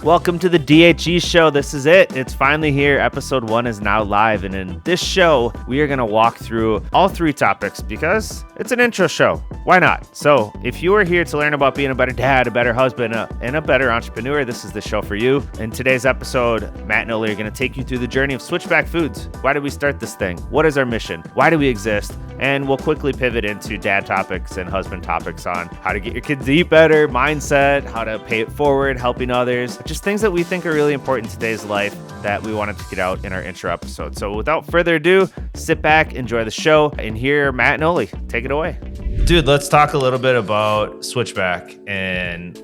Welcome to the D.H.E show. This is it. It's finally here. Episode 1 is now live. And in this show, we are going to walk through all 3 topics because it's an intro show. Why not? So if you are here to learn about being a better dad, a better husband, and a better entrepreneur, this is the show for you. In today's episode, Matt and Oli are going to take you through the journey of Switchback Foods. Why did we start this thing? What is our mission? Why do we exist? And we'll quickly pivot into dad topics and husband topics on how to get your kids to eat better, mindset, how to pay it forward, helping others, just things that we think are really important in today's life that we wanted to get out in our intro episode. So without further ado, sit back, enjoy the show, and hear Matt and Oli. Take it away. Dude, let's talk a little bit about Switchback. And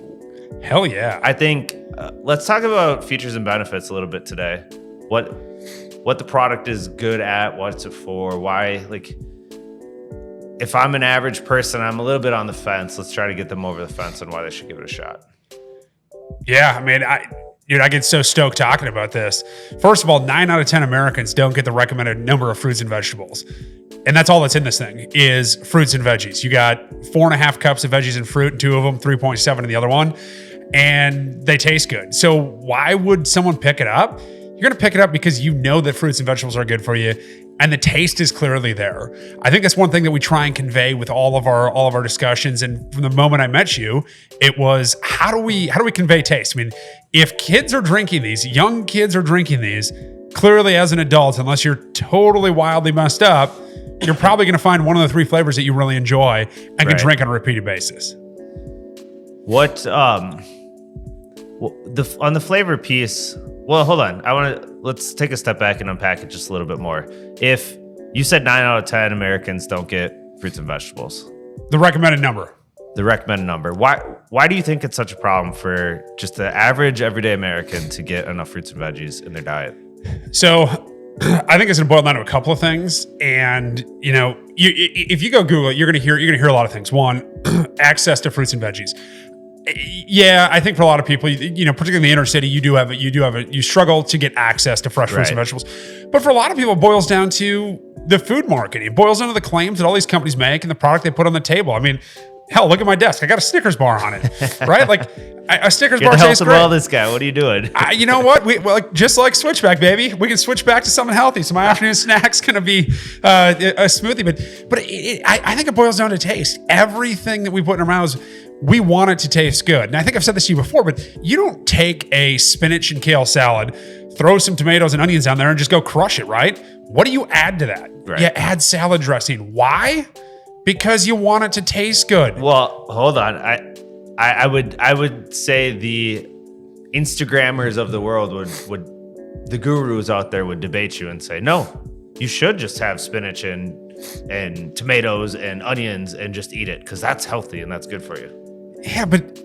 hell yeah. I think let's talk about features and benefits a little bit today. What the product is good at, what's it for, why, like, if I'm an average person, I'm a little bit on the fence. Let's try to get them over the fence on why they should give it a shot. Yeah, I mean, I get so stoked talking about this. First of all, 9 out of 10 Americans don't get the recommended number of fruits and vegetables. And that's all that's in this thing is fruits and veggies. You got 4.5 cups of veggies and fruit, 2 of them, 3.7 in the other one, and they taste good. So why would someone pick it up? You're going to pick it up because you know that fruits and vegetables are good for you, and the taste is clearly there. I think that's one thing that we try and convey with all of our discussions. And from the moment I met you, it was how do we convey taste? I mean, if kids are drinking these, young kids are drinking these, clearly as an adult, unless you're totally wildly messed up, you're probably going to find one of the 3 flavors that you really enjoy and can drink on a repeated basis. What on the flavor piece? Well, hold on. Let's take a step back and unpack it just a little bit more. If you said 9 out of 10 Americans don't get fruits and vegetables, the recommended number. Why do you think it's such a problem for just the average everyday American to get enough fruits and veggies in their diet? So I think it's going to boil down to a couple of things. And, if you go Google it, you're going to hear a lot of things. One, access to fruits and veggies. Yeah, I think for a lot of people, particularly in the inner city, you struggle to get access to fresh fruits and vegetables. But for a lot of people, it boils down to the food marketing. It boils down to the claims that all these companies make and the product they put on the table. I mean, hell, look at my desk. I got a Snickers bar on it, right? Like a Snickers bar tastes great. This guy. What are you doing? You know what? Just like Switchback, baby, we can switch back to something healthy. So my afternoon snack's going to be a smoothie. But I think it boils down to taste. Everything that we put in our mouths, we want it to taste good. And I think I've said this to you before, but you don't take a spinach and kale salad, throw some tomatoes and onions on there and just go crush it, right? What do you add to that? Right. You add salad dressing. Why? Because you want it to taste good. Well, hold on. I would say the Instagrammers of the world would the gurus out there would debate you and say, no, you should just have spinach and tomatoes and onions and just eat it because that's healthy and that's good for you. Yeah, but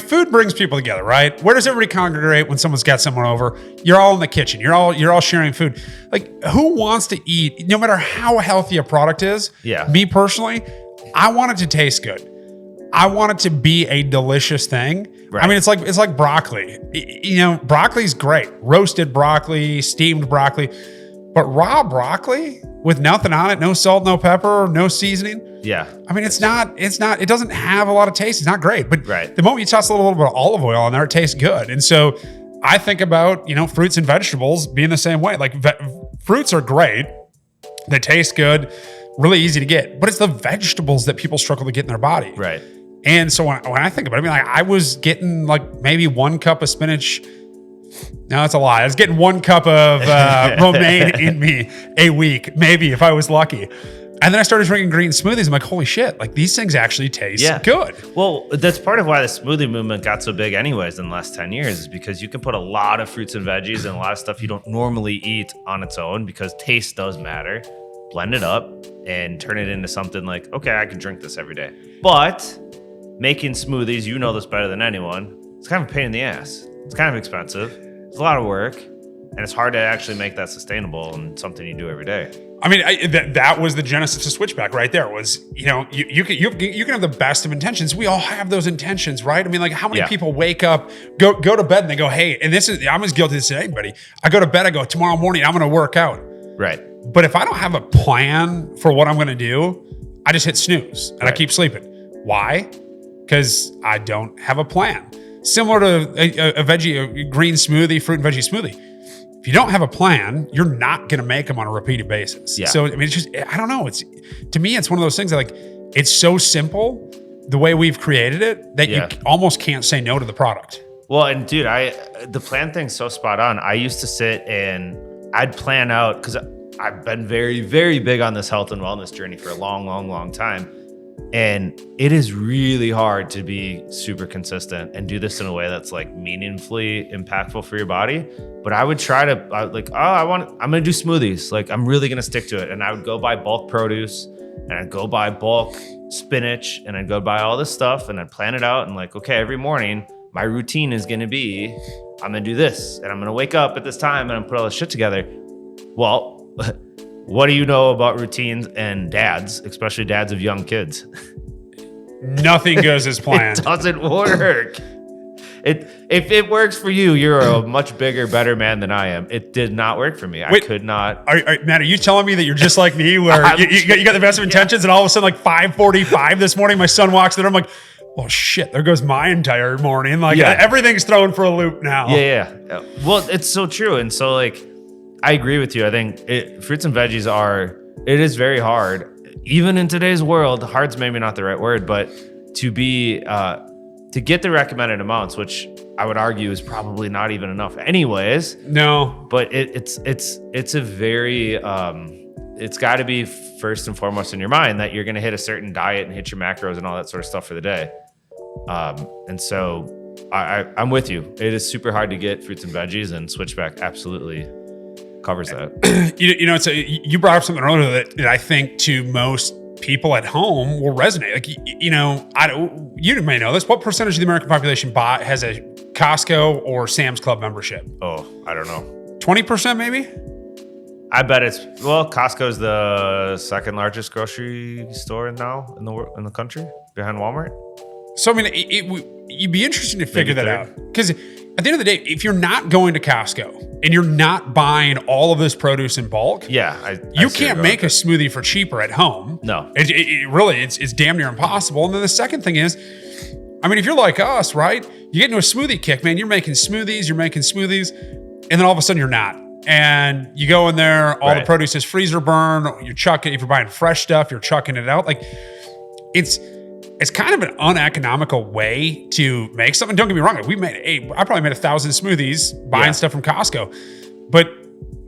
food brings people together, right? Where does everybody congregate when someone's got someone over? You're all in the kitchen. You're all sharing food. Like, who wants to eat, no matter how healthy a product is? Yeah. Me personally, I want it to taste good. I want it to be a delicious thing. Right. I mean, it's like broccoli. Broccoli's great. Roasted broccoli, steamed broccoli. But raw broccoli with nothing on it, no salt, no pepper, no seasoning. Yeah. I mean, it doesn't have a lot of taste. It's not great. But the moment you toss a little bit of olive oil on there, it tastes good. And so I think about, fruits and vegetables being the same way. Like fruits are great. They taste good, really easy to get. But it's the vegetables that people struggle to get in their body. Right. And so when I think about it, I was getting maybe 1 cup of spinach. No, that's a lie. I was getting 1 cup of romaine in me a week, maybe if I was lucky. And then I started drinking green smoothies. I'm like, holy shit, these things actually taste good. Well, that's part of why the smoothie movement got so big anyways in the last 10 years is because you can put a lot of fruits and veggies and a lot of stuff you don't normally eat on its own because taste does matter. Blend it up and turn it into something like, okay, I can drink this every day. But making smoothies, you know this better than anyone, it's kind of a pain in the ass. It's kind of expensive. It's a lot of work. And it's hard to actually make that sustainable and something you do every day. I mean, that was the genesis of Switchback right there was, you can have the best of intentions. We all have those intentions, right? I mean, how many people wake up, go to bed and they go, hey, and I'm as guilty as anybody. I go to bed, I go, tomorrow morning, I'm going to work out. Right. But if I don't have a plan for what I'm going to do, I just hit snooze and I keep sleeping. Why? Because I don't have a plan. similar to a green smoothie, fruit and veggie smoothie. If you don't have a plan, you're not going to make them on a repeated basis. Yeah. So, I mean, it's just, I don't know. To me, it's one of those things that like, it's so simple the way we've created it that you almost can't say no to the product. Well, and dude, the plan thing's so spot on. I used to sit and I'd plan out, because I've been very, very big on this health and wellness journey for a long, long, long time. And it is really hard to be super consistent and do this in a way that's like meaningfully impactful for your body. But I would try to I'm going to do smoothies. Like, I'm really going to stick to it. And I would go buy bulk produce, and I'd go buy bulk spinach, and I'd go buy all this stuff, and I'd plan it out. And like, okay, every morning my routine is going to be, I'm going to do this, and I'm going to wake up at this time, and I'm going to put all this shit together. Well, what do you know about routines and dads, especially dads of young kids? Nothing goes as planned. It doesn't work. If it works for you, you're a much bigger, better man than I am. It did not work for me. I could not. Matt, are you telling me that you're just like me, where you got the best of intentions, and all of a sudden, like 5:45 this morning, my son walks in, I'm like, oh shit, there goes my entire morning. Like everything's thrown for a loop now. Yeah. Well, it's so true. And so like, I agree with you. I think fruits and veggies it is very hard. Even in today's world, hard's maybe not the right word, but to get the recommended amounts, which I would argue is probably not even enough anyways. No. But it's a very, it's got to be first and foremost in your mind that you're going to hit a certain diet and hit your macros and all that sort of stuff for the day. And so I'm with you. It is super hard to get fruits and veggies, and Switchback absolutely covers that. You brought up something earlier that I think to most people at home will resonate. Like, you may know this. What percentage of the American population has a Costco or Sam's Club membership? Oh, I don't know. 20% maybe? I bet Costco's the second largest grocery store now in the country, behind Walmart. So, I mean, you'd be interesting to figure that out. Because at the end of the day, if you're not going to Costco and you're not buying all of this produce in bulk, you can't make a smoothie for cheaper at home. No. It's damn near impossible. And then the second thing is, I mean, if you're like us, right? You get into a smoothie kick, man. You're making smoothies, and then all of a sudden you're not. And you go in there, all the produce is freezer burn. You're chucking, if you're buying fresh stuff, you're chucking it out. Like, it's kind of an uneconomical way to make something. Don't get me wrong. I probably made 1,000 smoothies buying stuff from Costco, but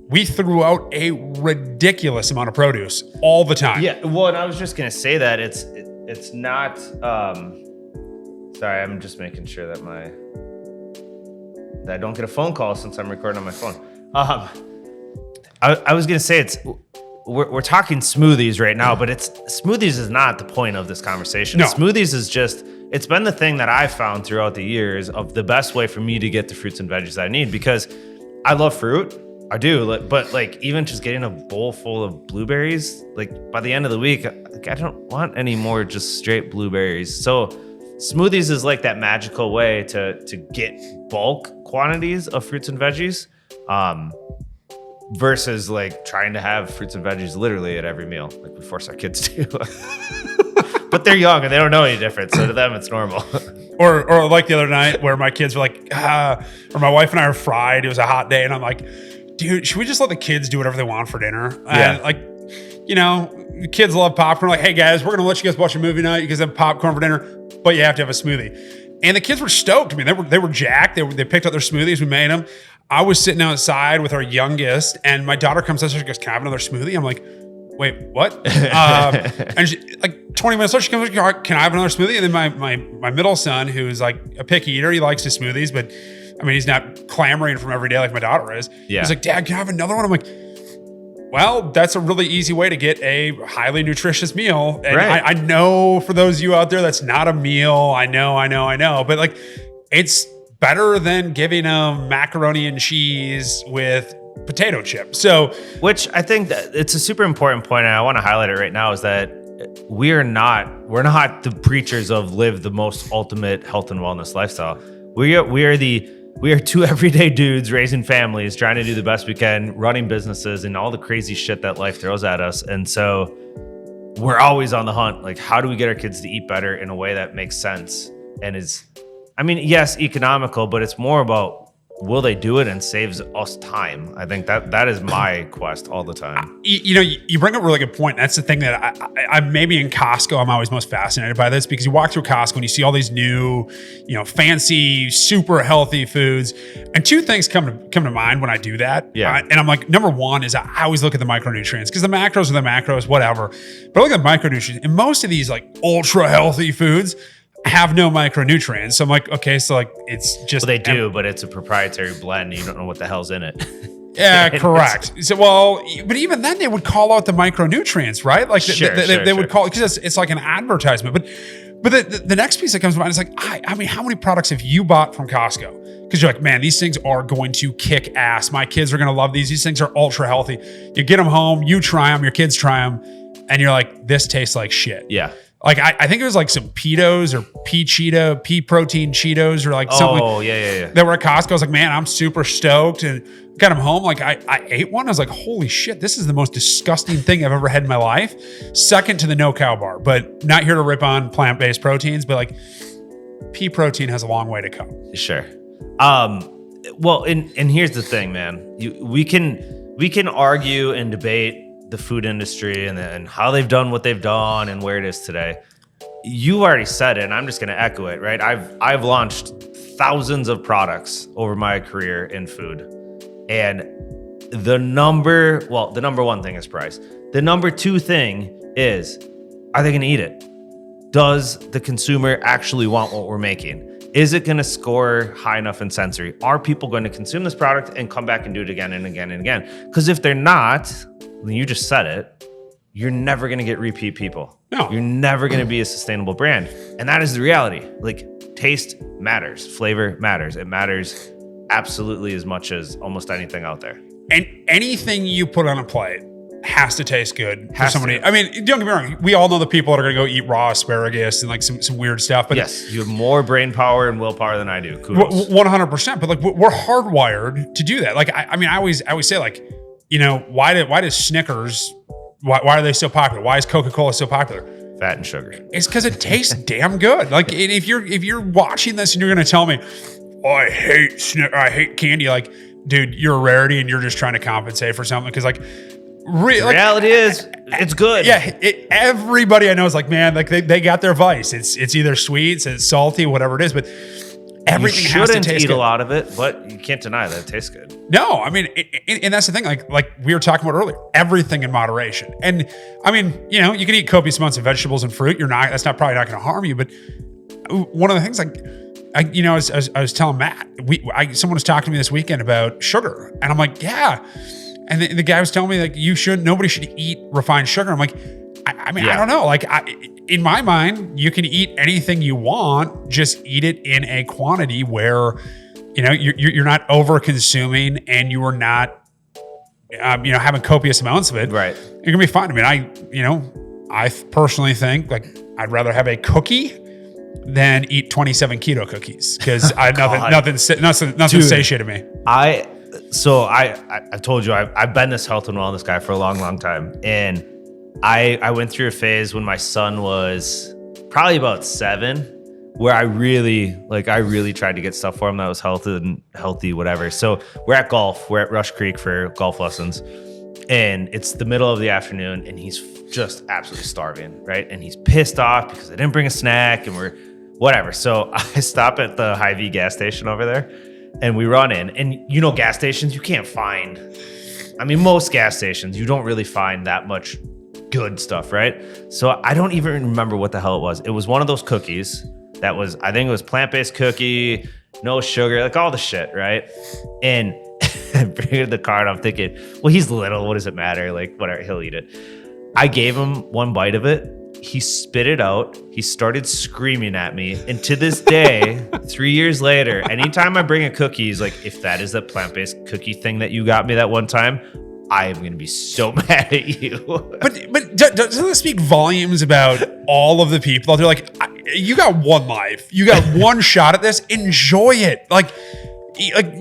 we threw out a ridiculous amount of produce all the time. Yeah. Well, and I was just going to say that it's not, sorry, I'm just making sure that I don't get a phone call since I'm recording on my phone. I was going to say we're talking smoothies right now, but smoothies is not the point of this conversation. No. Smoothies is just, it's been the thing that I've found throughout the years of the best way for me to get the fruits and veggies I need, because I love fruit. I do, but like even just getting a bowl full of blueberries, like by the end of the week, I don't want any more just straight blueberries. So smoothies is like that magical way to get bulk quantities of fruits and veggies. Versus like trying to have fruits and veggies literally at every meal, like we force our kids to. But they're young and they don't know any different, so to them it's normal. Or like the other night where my kids were like, or my wife and I were fried. It was a hot day, and I'm like, dude, should we just let the kids do whatever they want for dinner? And like, the kids love popcorn. Like, hey guys, we're gonna let you guys watch a movie night. You guys have popcorn for dinner, but you have to have a smoothie. And the kids were stoked. I mean, they were jacked. They picked up their smoothies. We made them. I was sitting outside with our youngest, and my daughter comes outside. She goes, "Can I have another smoothie?" I'm like, "Wait, what?" And like 20 minutes later, she comes, "Can I have another smoothie?" And then my middle son, who's like a picky eater, he likes his smoothies, but I mean, he's not clamoring from every day like my daughter is. Yeah. He's like, "Dad, can I have another one?" I'm like, well, that's a really easy way to get a highly nutritious meal. And I know for those of you out there, that's not a meal. I know. But like, it's better than giving them macaroni and cheese with potato chips. So, which I think that it's a super important point, and I want to highlight it right now, is that we're not the preachers of live the most ultimate health and wellness lifestyle. We are two everyday dudes raising families, trying to do the best we can, running businesses and all the crazy shit that life throws at us. And so we're always on the hunt. Like, how do we get our kids to eat better in a way that makes sense and is I mean, yes, economical, but it's more about will they do it and saves us time. I think that is my quest all the time. You bring up a really good point. That's the thing that I maybe in Costco, I'm always most fascinated by this, because you walk through Costco and you see all these new, fancy, super healthy foods. And two things come to mind when I do that. Yeah. And I'm like, number one is I always look at the micronutrients, because the macros are the macros, whatever. But I look at micronutrients, and most of these like ultra healthy foods have no micronutrients. So I'm like, okay, so like it's just Well, they do, but it's a proprietary blend. You don't know what the hell's in it. Yeah, correct. So, but even then they would call out the micronutrients, right? Like they would call it, because it's like an advertisement. But the next piece that comes to mind is like, I mean, how many products have you bought from Costco? Because you're like, man, these things are going to kick ass. My kids are going to love these. These things are ultra healthy. You get them home, you try them, your kids try them, and you're like, this tastes like shit. Yeah. Like I think it was like some Pitos or pea protein Cheetos or like something. Oh, yeah. That were at Costco. I was like, man, I'm super stoked, and got them home. Like I ate one. I was like, holy shit, this is the most disgusting thing I've ever had in my life. Second to the no cow bar, but not here to rip on plant-based proteins, but like pea protein has a long way to come. Sure. Well, and here's the thing, man. We can argue and debate the food industry and how they've done what they've done and where it is today. You already said it, and I'm just going to echo it, right? I've launched thousands of products over my career in food, and the number one thing is price. The number two thing is, are they going to eat it? Does the consumer actually want what we're making? Is it going to score high enough in sensory? Are people going to consume this product and come back and do it again and again and again? Because if they're not, then you just said it, you're never going to get repeat people. No. You're never going to be a sustainable brand. And that is the reality. Like, taste matters. Flavor matters. It matters absolutely as much as almost anything out there. And anything you put on a plate has to taste good for somebody. I mean, don't get me wrong. We all know the people that are going to go eat raw asparagus and like some weird stuff. But yes, you have more brain power and willpower than I do. Kudos. 100%. But like, we're hardwired to do that. Like, I mean, I always say, like, why does Snickers, why are they so popular? Why is Coca-Cola so popular? Fat and sugar. It's because it tastes damn good. Like, if you're watching this and you're going to tell me, oh, I hate candy, like, dude, you're a rarity and you're just trying to compensate for something. Because like, reality is it's good. Yeah, everybody I know is like, man, like they got their vice. It's either sweet, it's salty, whatever it is, but everything has to taste good. You shouldn't eat a lot of it, but you can't deny that it tastes good. No, I mean, and that's the thing. Like we were talking about earlier, everything in moderation. And I mean, you can eat copious amounts of vegetables and fruit. That's probably not going to harm you. But one of the things, like, I was telling Matt, someone was talking to me this weekend about sugar, and I'm like, yeah. And the guy was telling me, like, nobody should eat refined sugar. I'm like, I don't know. Like, in my mind, you can eat anything you want, just eat it in a quantity where, you're not over consuming and you are not, having copious amounts of it. Right. You're gonna be fine. I mean, I personally think, like, I'd rather have a cookie than eat 27 keto cookies, because nothing satiated me. I told you I've been this health and wellness guy for a long, long time. And I went through a phase when my son was probably about 7, where I really tried to get stuff for him that was healthy, whatever. So we're at Rush Creek for golf lessons, and it's the middle of the afternoon, and he's just absolutely starving, right? And he's pissed off because I didn't bring a snack, and we're whatever. So I stop at the Hy-Vee gas station over there, and we run in, and gas stations, you can't find, most gas stations, you don't really find that much good stuff, right? So I don't even remember what the hell it was. It was one of those cookies that was, I think it was plant-based cookie, no sugar, like all the shit, right? And I bring it in the car, and I'm thinking, well, he's little, what does it matter? Like, whatever, he'll eat it. I gave him one bite of it. He spit it out. He started screaming at me. And to this day, 3 years later, anytime I bring a cookie, he's like, if that is the plant-based cookie thing that you got me that one time, I am going to be so mad at you. But doesn't that speak volumes about all of the people out there? Like, you got one life. You got one shot at this. Enjoy it. Like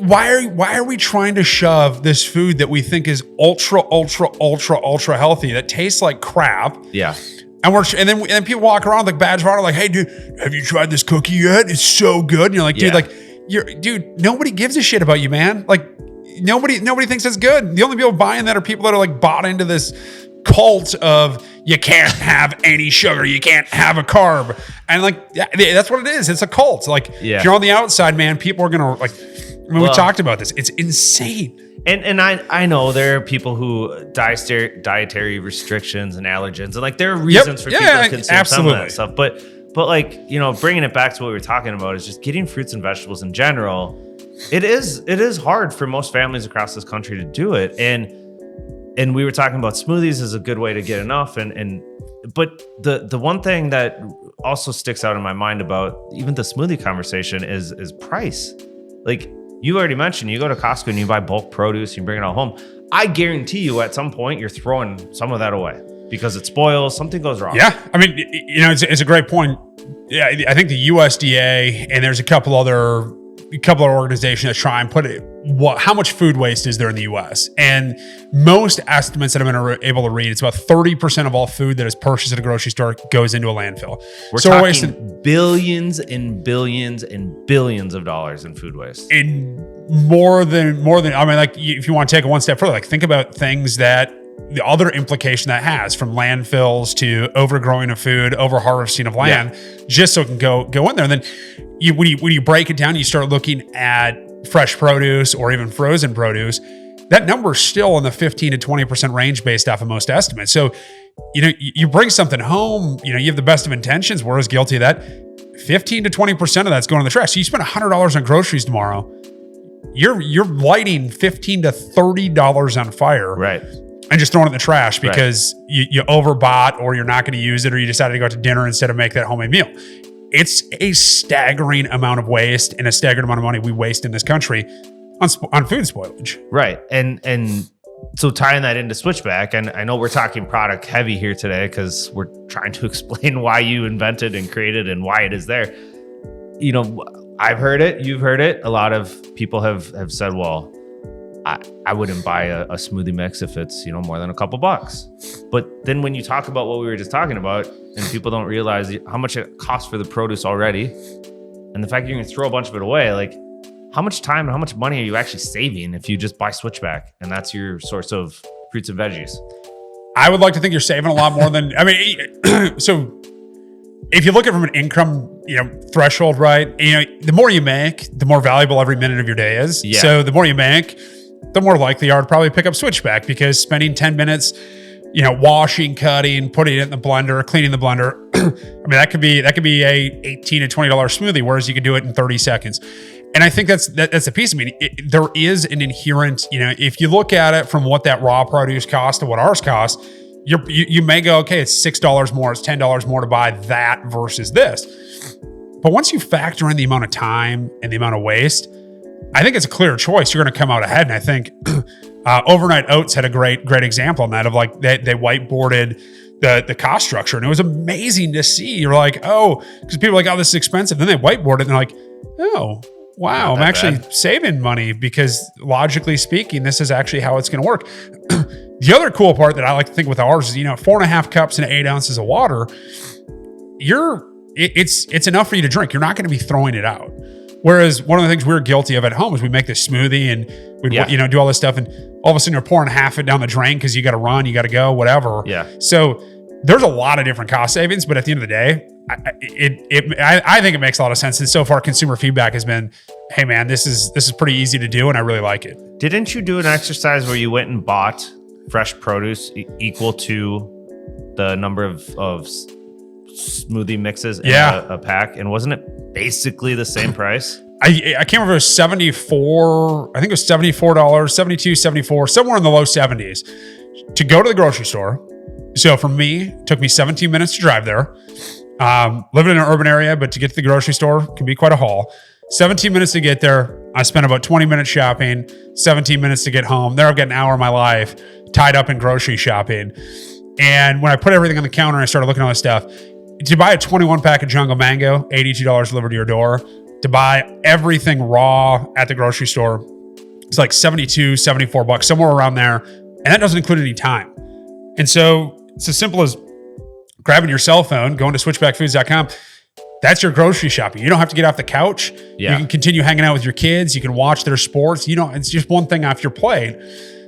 why are we trying to shove this food that we think is ultra healthy, that tastes like crap? Yeah. And then people walk around like badge of honor, like, hey, dude, have you tried this cookie yet? It's so good. And you're like, dude, nobody gives a shit about you, man. Like, nobody thinks it's good. The only people buying that are people that are like bought into this cult of you can't have any sugar, you can't have a carb, and like that's what it is. It's a cult. Like if you're on the outside, man, people are gonna like. I mean, we talked about this. It's insane. And I know there are people who dietary restrictions and allergens, and like there are reasons for people to consume some of that stuff. But like, you know, bringing it back to what we were talking about is just getting fruits and vegetables in general. It is hard for most families across this country to do it, and we were talking about smoothies as a good way to get enough, but the one thing that also sticks out in my mind about even the smoothie conversation is price. Like you already mentioned, you go to Costco and you buy bulk produce, and you bring it all home. I guarantee you at some point you're throwing some of that away because it spoils, something goes wrong. Yeah, I mean, you know, it's a great point. Yeah, I think the USDA and there's a couple of organizations that try and put it, how much food waste is there in the U.S. And most estimates that I've been able to read, it's about 30% of all food that is purchased at a grocery store goes into a landfill. We're talking billions and billions and billions of dollars in food waste. And more than, I mean, like if you want to take it one step further, like think about things that the other implication that has, from landfills to overgrowing of food, overharvesting of land, just so it can go in there. And then when you break it down, you start looking at fresh produce or even frozen produce, that number is still in the 15 to 20% range based off of most estimates. So, you know, you bring something home, you know, you have the best of intentions. We're as guilty of that. 15 to 20% of that's going in the trash. So you spend $100 on groceries tomorrow, you're lighting $15 to $30 on fire. Right. And just throwing it in the trash because you overbought, or you're not going to use it, or you decided to go out to dinner instead of make that homemade meal. It's a staggering amount of waste and a staggering amount of money we waste in this country on food spoilage. Right. And so tying that into Switchback, and I know we're talking product heavy here today because we're trying to explain why you invented and created and why it is there. You know, I've heard it, you've heard it. A lot of people have said, well, I wouldn't buy a smoothie mix if it's, you know, more than a couple bucks. But then when you talk about what we were just talking about, and people don't realize how much it costs for the produce already, and the fact that you're going to throw a bunch of it away, like how much time and how much money are you actually saving if you just buy Switchback and that's your source of fruits and veggies? I would like to think you're saving a lot more than, I mean, so if you look at it from an income, you know, threshold, right? You know, the more you make, the more valuable every minute of your day is. Yeah. So the more you make, the more likely you are to probably pick up Switchback, because spending 10 minutes, you know, washing, cutting, putting it in the blender, cleaning the blender, I mean, that could be a $18 to $20 smoothie, whereas you could do it in 30 seconds. And I think that's the piece. I mean, there is an inherent, you know, if you look at it from what that raw produce costs to what ours costs, you may go, okay, it's $6 more, it's $10 more to buy that versus this. But once you factor in the amount of time and the amount of waste, I think it's a clear choice. You're going to come out ahead. And I think Overnight Oats had a great example on that, of like they whiteboarded the cost structure, and it was amazing to see. You're like, oh, because people are like, oh, this is expensive. Then they whiteboard it and they're like, oh, wow, I'm actually saving money, because logically speaking, this is actually how it's going to work. The other cool part that I like to think with ours is, you know, 4.5 cups and 8 ounces of water, it's enough for you to drink. You're not going to be throwing it out. Whereas one of the things we're guilty of at home is we make this smoothie and we you know, do all this stuff, and all of a sudden you're pouring half it down the drain because you got to run, you got to go, whatever. Yeah. So there's a lot of different cost savings, but at the end of the day, I think it makes a lot of sense. And so far, consumer feedback has been, hey man, this is pretty easy to do, and I really like it. Didn't you do an exercise where you went and bought fresh produce equal to the number of smoothie mixes in a pack? And wasn't it basically the same price? I can't remember, it was 74, I think it was $74, 72, 74, somewhere in the low 70s to go to the grocery store. So for me, it took me 17 minutes to drive there. Living in an urban area, but to get to the grocery store can be quite a haul. 17 minutes to get there. I spent about 20 minutes shopping, 17 minutes to get home. There I've got an hour of my life tied up in grocery shopping. And when I put everything on the counter and I started looking at all this stuff, to buy a 21 pack of Jungle Mango, $82 delivered to your door. To buy everything raw at the grocery store, it's like $72, $74, somewhere around there. And that doesn't include any time. And so it's as simple as grabbing your cell phone, going to switchbackfoods.com. That's your grocery shopping. You don't have to get off the couch. Yeah. You can continue hanging out with your kids. You can watch their sports. It's just one thing off your plate.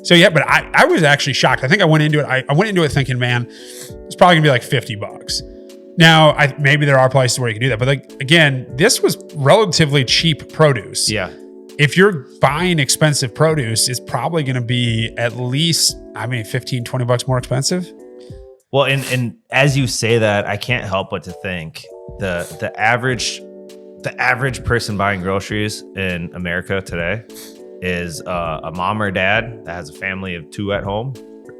So yeah, but I was actually shocked. I think I went into it. I went into it thinking, man, it's probably gonna be like $50. Now, maybe there are places where you can do that, but like again, this was relatively cheap produce. Yeah. If you're buying expensive produce, it's probably going to be at least, $15-$20 more expensive. Well, and as you say that, I can't help but to think the average person buying groceries in America today is a mom or dad that has a family of 2 at home,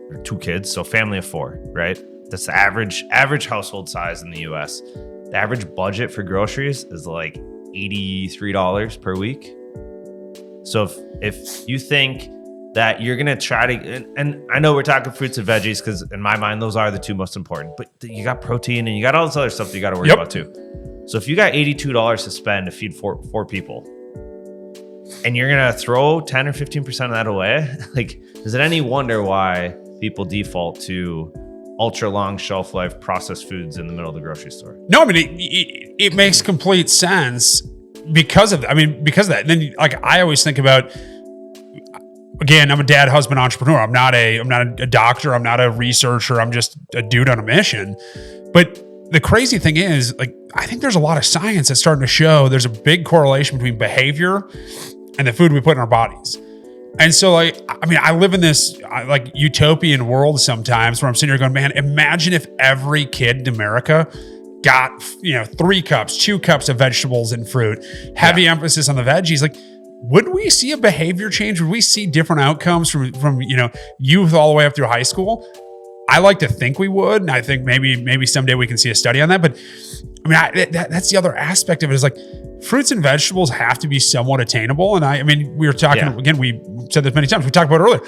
or 2 kids, so family of 4, right? That's the average household size in the US. The average budget for groceries is like $83 per week. So if you think that you're gonna try to, and I know we're talking fruits and veggies because in my mind those are the 2 most important, but you got protein and you got all this other stuff that you got to worry about too. So if you got $82 to spend to feed four people, and you're gonna throw 10 or 15% of that away, like, is it any wonder why people default to ultra long shelf life processed foods in the middle of the grocery store? No, it makes complete sense because of that. Because of that. And then like I always think about, again, I'm a dad, husband, entrepreneur. I'm not a doctor. I'm not a researcher. I'm just a dude on a mission. But the crazy thing is, like, I think there's a lot of science that's starting to show there's a big correlation between behavior and the food we put in our bodies. And so, like, I live in this like utopian world sometimes where I'm sitting here going, man, imagine if every kid in America got 3 cups, 2 cups of vegetables and fruit, heavy emphasis on the veggies. Like, would we see a behavior change? Would we see different outcomes from youth all the way up through high school? I like to think we would, and I think maybe someday we can see a study on that. But that's the other aspect of it, is like fruits and vegetables have to be somewhat attainable. And we were talking again. We said this many times. We talked about it earlier.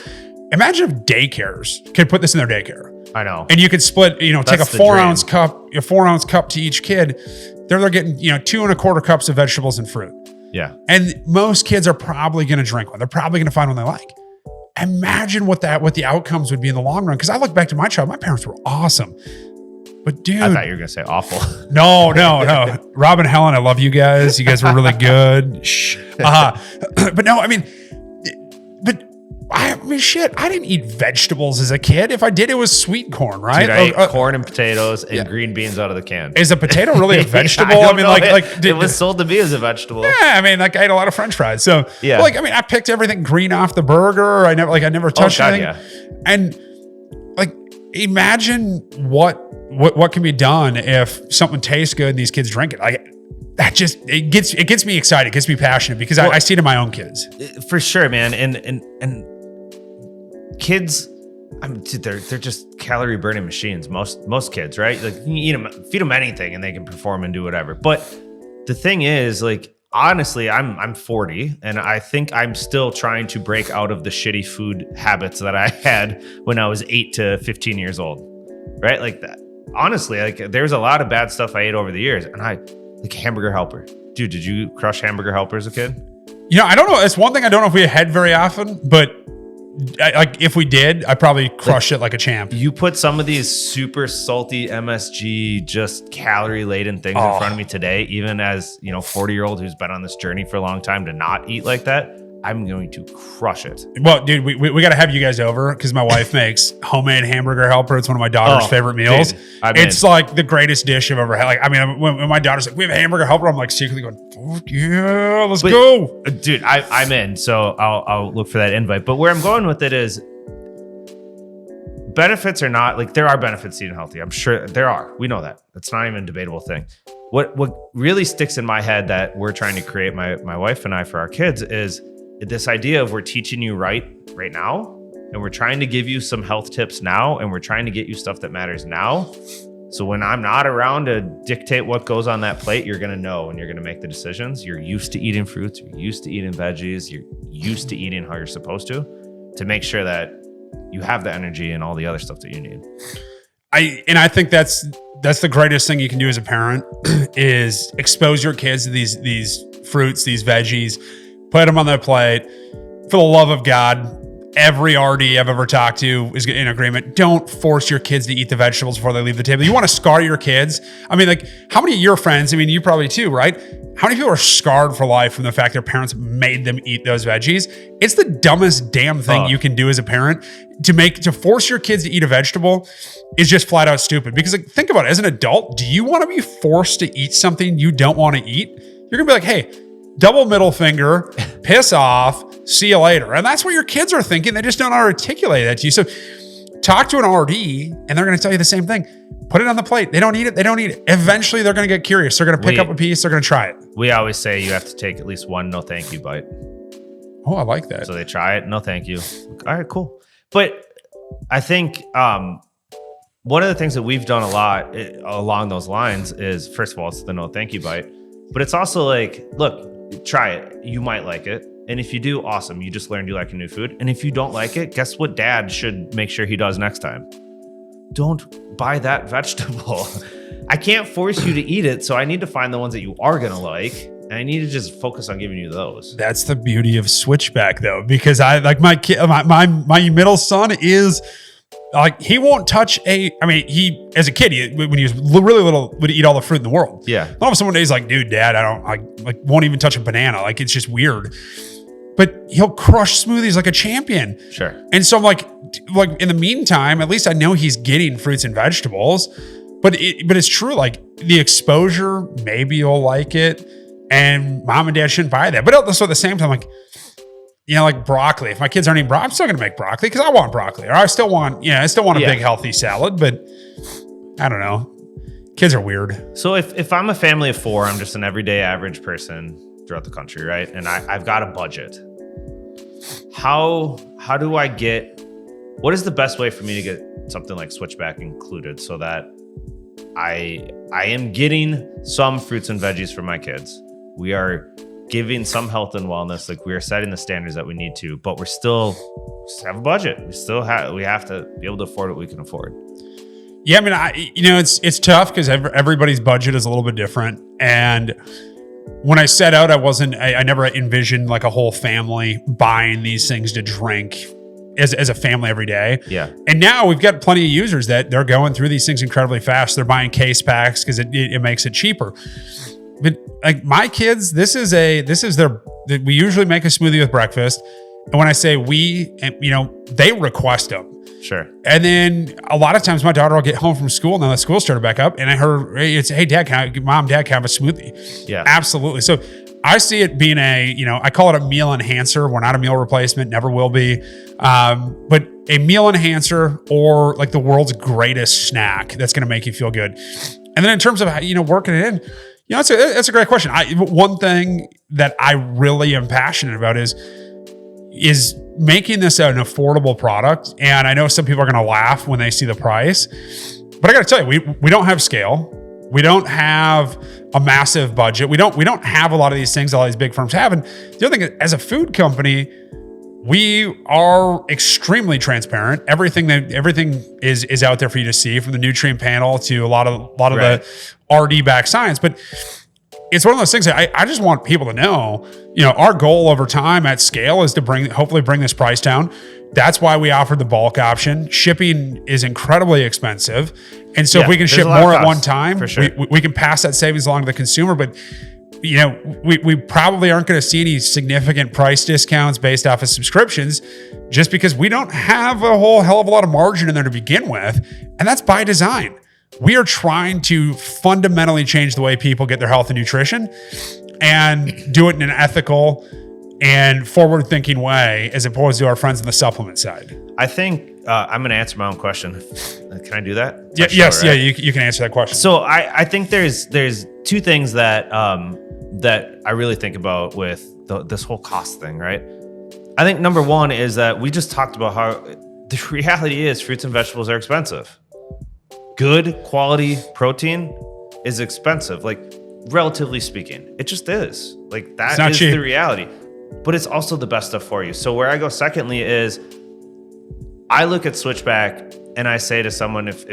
Imagine if daycares could put this in their daycare. I know. And you could split, take a 4-ounce cup, a 4-ounce cup to each kid. They're getting 2 1/4 cups of vegetables and fruit. Yeah. And most kids are probably going to drink one. They're probably going to find one they like. Imagine what the outcomes would be in the long run. Because I look back to my child, my parents were awesome. But dude, I thought you were going to say awful. No. Rob and Helen, I love you guys. You guys were really good. Shh. But no, shit, I didn't eat vegetables as a kid. If I did, it was sweet corn, right? Dude, I ate corn and potatoes and green beans out of the can. Is a potato really a vegetable? It was sold to me as a vegetable. Yeah, I ate a lot of French fries. So, yeah. I picked everything green off the burger. I never touched anything. Yeah. And imagine what can be done if something tastes good and these kids drink it. It gets me excited. It gets me passionate because I see it in my own kids. For sure, man. And kids, they're just calorie burning machines. Most kids, right? Like, you feed them anything and they can perform and do whatever. But the thing is, like, honestly, I'm 40 and I think I'm still trying to break out of the shitty food habits that I had when I was 8 to 15 years old, right? Like that. Honestly, like, there's a lot of bad stuff I ate over the years, and like hamburger helper. Dude, did you crush hamburger helper as a kid? I don't know. It's one thing I don't know if we had very often, but if we did, I probably crushed it like a champ. You put some of these super salty MSG, just calorie laden things in front of me today, even as 40-year-old who's been on this journey for a long time to not eat like that, I'm going to crush it. Well, dude, we got to have you guys over because my wife makes homemade hamburger helper. It's one of my daughter's favorite meals. Dude, it's like the greatest dish I've ever had. Like, when my daughter's like, we have a hamburger helper, I'm like secretly going, fuck yeah, let's go. Dude, I'm in. So I'll look for that invite. But where I'm going with it is, benefits are not, like, there are benefits to eating healthy. I'm sure there are. We know that. It's not even a debatable thing. What really sticks in my head that we're trying to create, my wife and I, for our kids, is this idea of we're teaching you right now, and we're trying to give you some health tips now, and we're trying to get you stuff that matters now. So when I'm not around to dictate what goes on that plate, you're going to know and you're going to make the decisions. You're used to eating fruits. You're used to eating veggies. You're used to eating how you're supposed to make sure that you have the energy and all the other stuff that you need. I think that's the greatest thing you can do as a parent is expose your kids to these fruits, these veggies, put them on their plate. For the love of God, Every RD I've ever talked to is in agreement. Don't force your kids to eat the vegetables before they leave the table. You want to scar your kids. I mean, like, how many of your friends, I mean, you probably too, right? How many people are scarred for life from the fact their parents made them eat those veggies? It's the dumbest damn thing you can do as a parent. To force your kids to eat a vegetable is just flat out stupid. Because, like, think about it. As an adult, do you want to be forced to eat something you don't want to eat? You're going to be like, hey, double middle finger, piss off, see you later. And that's what your kids are thinking. They just don't know how to articulate that to you. So talk to an RD and they're going to tell you the same thing. Put it on the plate. They don't eat it. They don't eat it. Eventually they're going to get curious. They're going to pick up a piece. They're going to try it. We always say you have to take at least one no thank you bite. Oh, I like that. So they try it. No thank you. All right, cool. But I think one of the things that we've done a lot along those lines is, first of all, it's the no thank you bite. But it's also like, look, try it. You might like it. And if you do, awesome. You just learned you like a new food. And if you don't like it, guess what dad should make sure he does next time? Don't buy that vegetable. I can't force you to eat it. So I need to find the ones that you are going to like. And I need to just focus on giving you those. That's the beauty of Switchback, though, because I like my kid, my middle son is like, he won't touch he, as a kid, when he was really little, would eat all the fruit in the world. Yeah. All of a sudden one day he's like, dude, dad, I won't even touch a banana. Like, it's just weird. But he'll crush smoothies like a champion. Sure. And so I'm like in the meantime, at least I know he's getting fruits and vegetables. But it's true. Like, the exposure, maybe you'll like it. And mom and dad shouldn't buy that. But also at the same time, like, you know, like broccoli. If my kids aren't eating broccoli, I'm still going to make broccoli because I want broccoli. Or I still want a big healthy salad. But I don't know. Kids are weird. So if I'm a family of 4, I'm just an everyday average person throughout the country, right? And I've got a budget. How do I what is the best way for me to get something like Switchback included so that I am getting some fruits and veggies for my kids? We are giving some health and wellness. Like, we are setting the standards that we need to, but we still have a budget. We have to be able to afford what we can afford. Yeah, I mean, it's tough because everybody's budget is a little bit different. And when I set out, I never envisioned like a whole family buying these things to drink as a family every day. Yeah. And now we've got plenty of users that they're going through these things incredibly fast. They're buying case packs because it makes it cheaper. But like my kids, we usually make a smoothie with breakfast. And when I say they request them. Sure. And then a lot of times my daughter will get home from school now that school started back up, and hey, Dad, Dad, can I have a smoothie? Yeah, absolutely. So I see it being I call it a meal enhancer. We're not a meal replacement, never will be. But a meal enhancer, or like the world's greatest snack that's going to make you feel good. And then in terms of working it in, that's a great question. One thing that I really am passionate about is making this an affordable product. And I know some people are going to laugh when they see the price, but I got to tell you, we don't have scale. We don't have a massive budget. We don't have a lot of these things that all these big firms have. And the other thing, as a food company, we are extremely transparent. Everything is out there for you to see, from the nutrient panel to a lot of right. the RD backed science. But it's one of those things that I just want people to know, our goal over time at scale is to hopefully bring this price down. That's why we offered the bulk option. Shipping is incredibly expensive. And so if we can ship more at one time, for sure. we can pass that savings along to the consumer. But, we probably aren't going to see any significant price discounts based off of subscriptions, just because we don't have a whole hell of a lot of margin in there to begin with. And that's by design. We are trying to fundamentally change the way people get their health and nutrition, and do it in an ethical and forward-thinking way, as opposed to our friends on the supplement side. I think I'm going to answer my own question. Can I do that? Yeah, yes, right? Yeah, you can answer that question. So I think there's 2 things that I really think about with this whole cost thing, right? I think number one is that we just talked about how the reality is fruits and vegetables are expensive. Good quality protein is expensive, like, relatively speaking. It just is. Like, that is cheap. The reality. But it's also the best stuff for you. So where I go secondly is I look at Switchback and I say to someone, if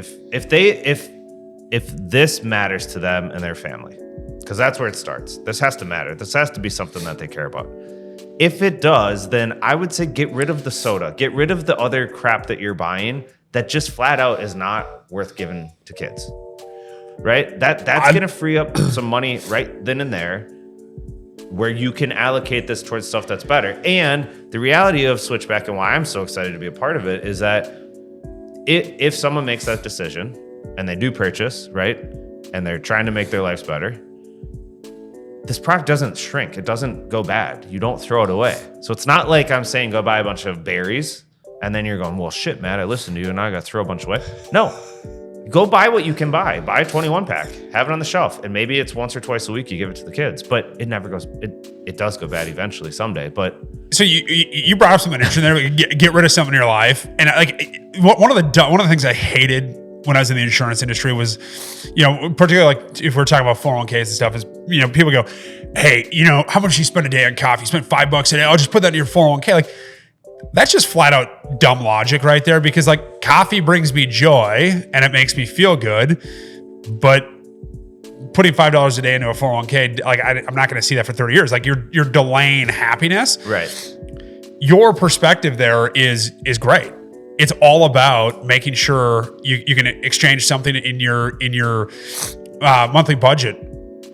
this matters to them and their family, because that's where it starts. This has to matter. This has to be something that they care about. If it does, then I would say get rid of the soda. Get rid of the other crap that you're buying that just flat out is not worth giving to kids. Right? That's going to free up some money right then and there where you can allocate this towards stuff that's better. And the reality of Switchback and why I'm so excited to be a part of it is that if someone makes that decision and they do purchase, right, and they're trying to make their lives better, this product doesn't shrink. It doesn't go bad. You don't throw it away. So it's not like I'm saying go buy a bunch of berries and then you're going, well, shit, Matt, I listened to you and now I got to throw a bunch away. No. Go buy what you can buy. Buy a 21 pack. Have it on the shelf. And maybe it's once or twice a week you give it to the kids. But it never goes, it does go bad eventually someday. But so you brought up something interesting there. Get rid of something in your life. And like one of the things I hated when I was in the insurance industry was, particularly like if we're talking about 401ks and stuff, is, people go, hey, how much you spend a day on coffee? You spend $5 a day. I'll just put that in your 401k. Like, that's just flat out dumb logic right there, because like coffee brings me joy and it makes me feel good, but putting $5 a day into a 401k, like I'm not going to see that for 30 years. Like you're delaying happiness. Right. Your perspective there is great. It's all about making sure you can exchange something in your monthly budget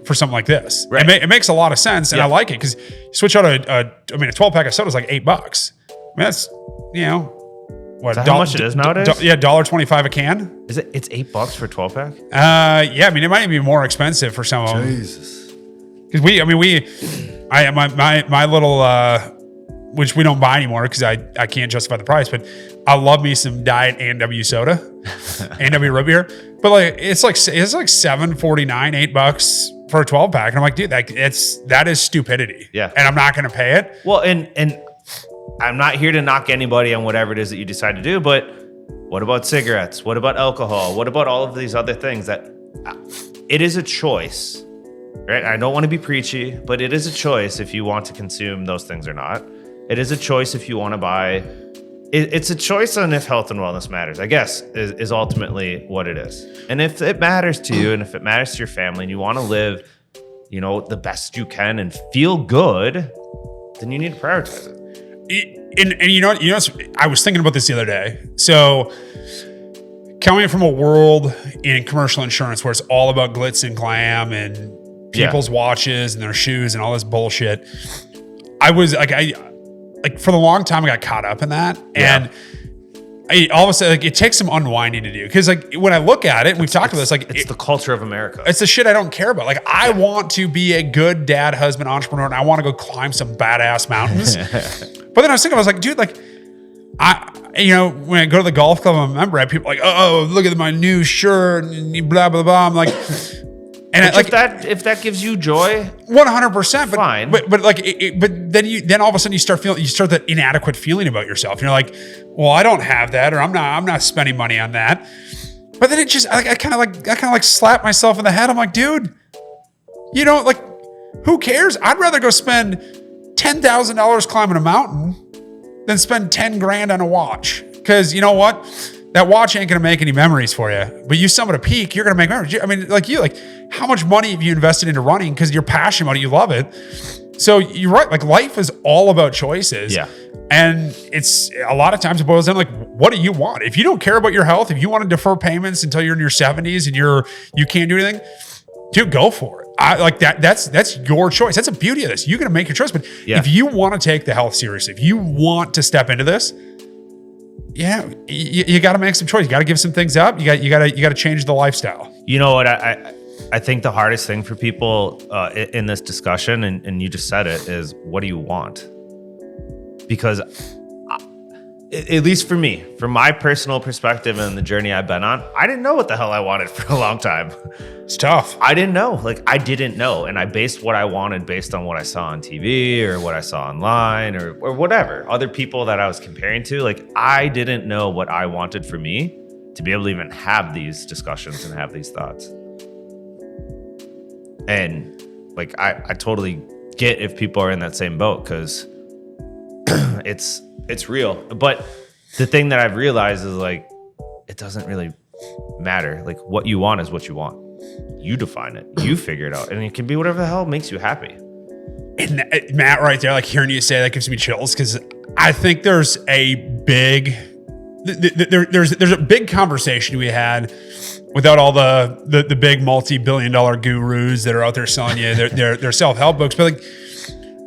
for something like this. Right. It makes a lot of sense, and I like it because you switch out a 12 pack of soda is like $8. I mean, that's, what? Is that how much it is nowadays? $1.25 a can. Is it? It's $8 for a 12 pack? Yeah. I mean, it might even be more expensive for some of them. Jesus. Because my little, which we don't buy anymore because I can't justify the price, but I love me some Diet A&W soda, A&W root beer. But like it's like $7.49, $8 for a 12 pack, and I'm like, dude, that is stupidity. Yeah, and I'm not going to pay it. Well, and I'm not here to knock anybody on whatever it is that you decide to do, but what about cigarettes? What about alcohol? What about all of these other things that it is a choice, right? I don't want to be preachy, but it is a choice if you want to consume those things or not. It is a choice if you want to buy. It's a choice on if health and wellness matters, I guess, is ultimately what it is. And if it matters to you and if it matters to your family and you want to live, the best you can and feel good, then you need to prioritize it. And I was thinking about this the other day. So coming from a world in commercial insurance where it's all about glitz and glam and people's watches and their shoes and all this bullshit, I was like for the long time I got caught up in that. And all of a sudden, like, it takes some unwinding to do. Because like when I look at it, we've talked about this, like it's the culture of America. It's the shit I don't care about. Like I want to be a good dad, husband, entrepreneur, and I want to go climb some badass mountains. But then I was like, dude, like when I go to the golf club, I'm a member, I have people like, oh, look at my new shirt and blah, blah, blah. I'm like, and if that gives you joy, 100%, but fine. But then all of a sudden you start that inadequate feeling about yourself. You're like, well, I don't have that, or I'm not spending money on that. But then it just, I kind of like slap myself in the head. I'm like, dude, like, who cares? I'd rather go spend $10,000 climbing a mountain than spend $10,000 on a watch. Because you know what? That watch ain't going to make any memories for you. But you summit a peak, you're going to make memories. I mean, like how much money have you invested into running because you're passionate about it, you love it. So you're right. Like life is all about choices. Yeah. And it's a lot of times it boils down like, what do you want? If you don't care about your health, if you want to defer payments until you're in your 70s and you can't do anything, dude, go for it. That's your choice. That's the beauty of this. You're going to make your choice. But if you want to take the health seriously, if you want to step into this, you got to make some choice. You got to give some things up. You got to change the lifestyle. You know what? I think the hardest thing for people in this discussion, and you just said it, is what do you want? Because at least for me, from my personal perspective and the journey I've been on, I didn't know what the hell I wanted for a long time. It's tough. I didn't know. Like, I didn't know. And I based what I wanted based on what I saw on TV or what I saw online or whatever. Other people that I was comparing to, like, I didn't know what I wanted for me to be able to even have these discussions and have these thoughts. And, like, I totally get if people are in that same boat because it's real. But the thing that I've realized is, like, it doesn't really matter. Like, what you want is what you want. You define it. You figure it out. And it can be whatever the hell makes you happy. And Matt, right there, like hearing you say that gives me chills because I think there's a big, there's a big conversation we had without all the big multi-billion-dollar gurus that are out there selling you their self-help books. But like,